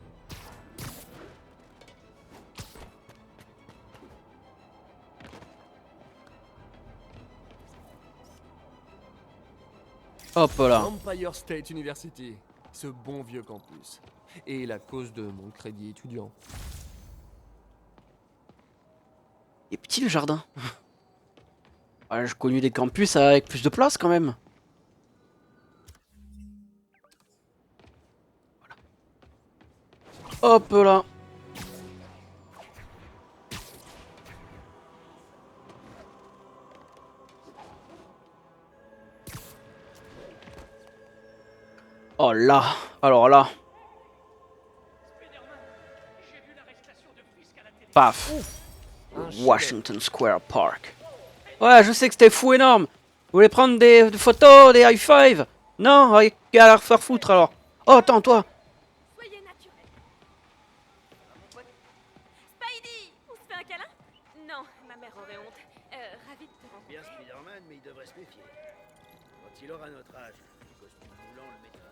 Hop là.
Empire State University, ce bon vieux campus. Et la cause de mon crédit étudiant.
Il est petit le jardin. Ouais, j'ai connu des campus avec plus de place quand même. Voilà. Hop là. Oh là, alors là. Paf. Washington Square Park. Ouais, je sais que c'était fou énorme. Vous voulez prendre des photos, des high five? Non, il y a à leur faire foutre alors. Oh, attends, toi.
Soyez naturel. Spidey, on se fait un câlin? Non, ma mère aurait honte. Ravie de te rencontrer.
Bien Spider-Man, mais il devrait se méfier. Quand il aura notre âge, le costume moulant le mettra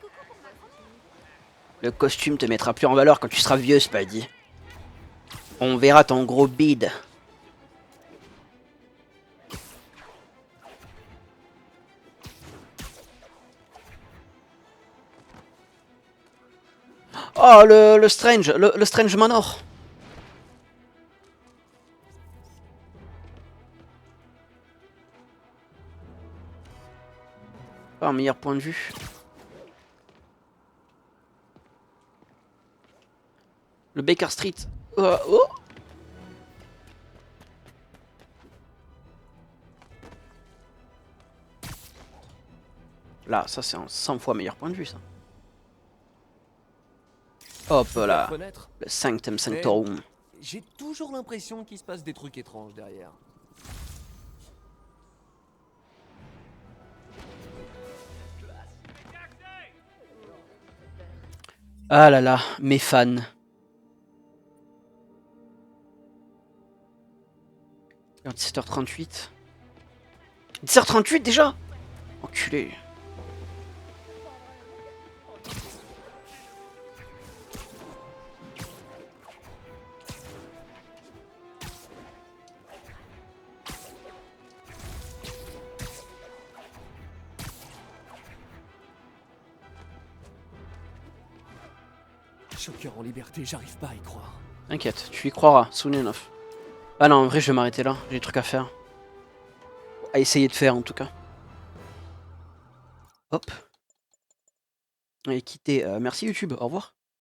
moins en valeur.
Le costume te mettra plus en valeur quand tu seras vieux, Spidey. On verra ton gros bide. Oh, le Strange, le Strange Manor. Pas un meilleur point de vue. Le Baker Street. Oh. Là, ça c'est un 100 fois meilleur point de vue, ça. Hop là. Le Sanctum Sanctorum.
J'ai toujours l'impression qu'il se passe des trucs étranges derrière.
Ah là là, mes fans. Alors, 17h38. 17h38 déjà? Enculé.
Shocker en liberté, j'arrive pas à y croire.
T'inquiète, tu y croiras, soon enough. Ah non, en vrai, je vais m'arrêter là. J'ai des trucs à faire. À essayer de faire, en tout cas. Hop. Allez, quitter. Merci YouTube, au revoir.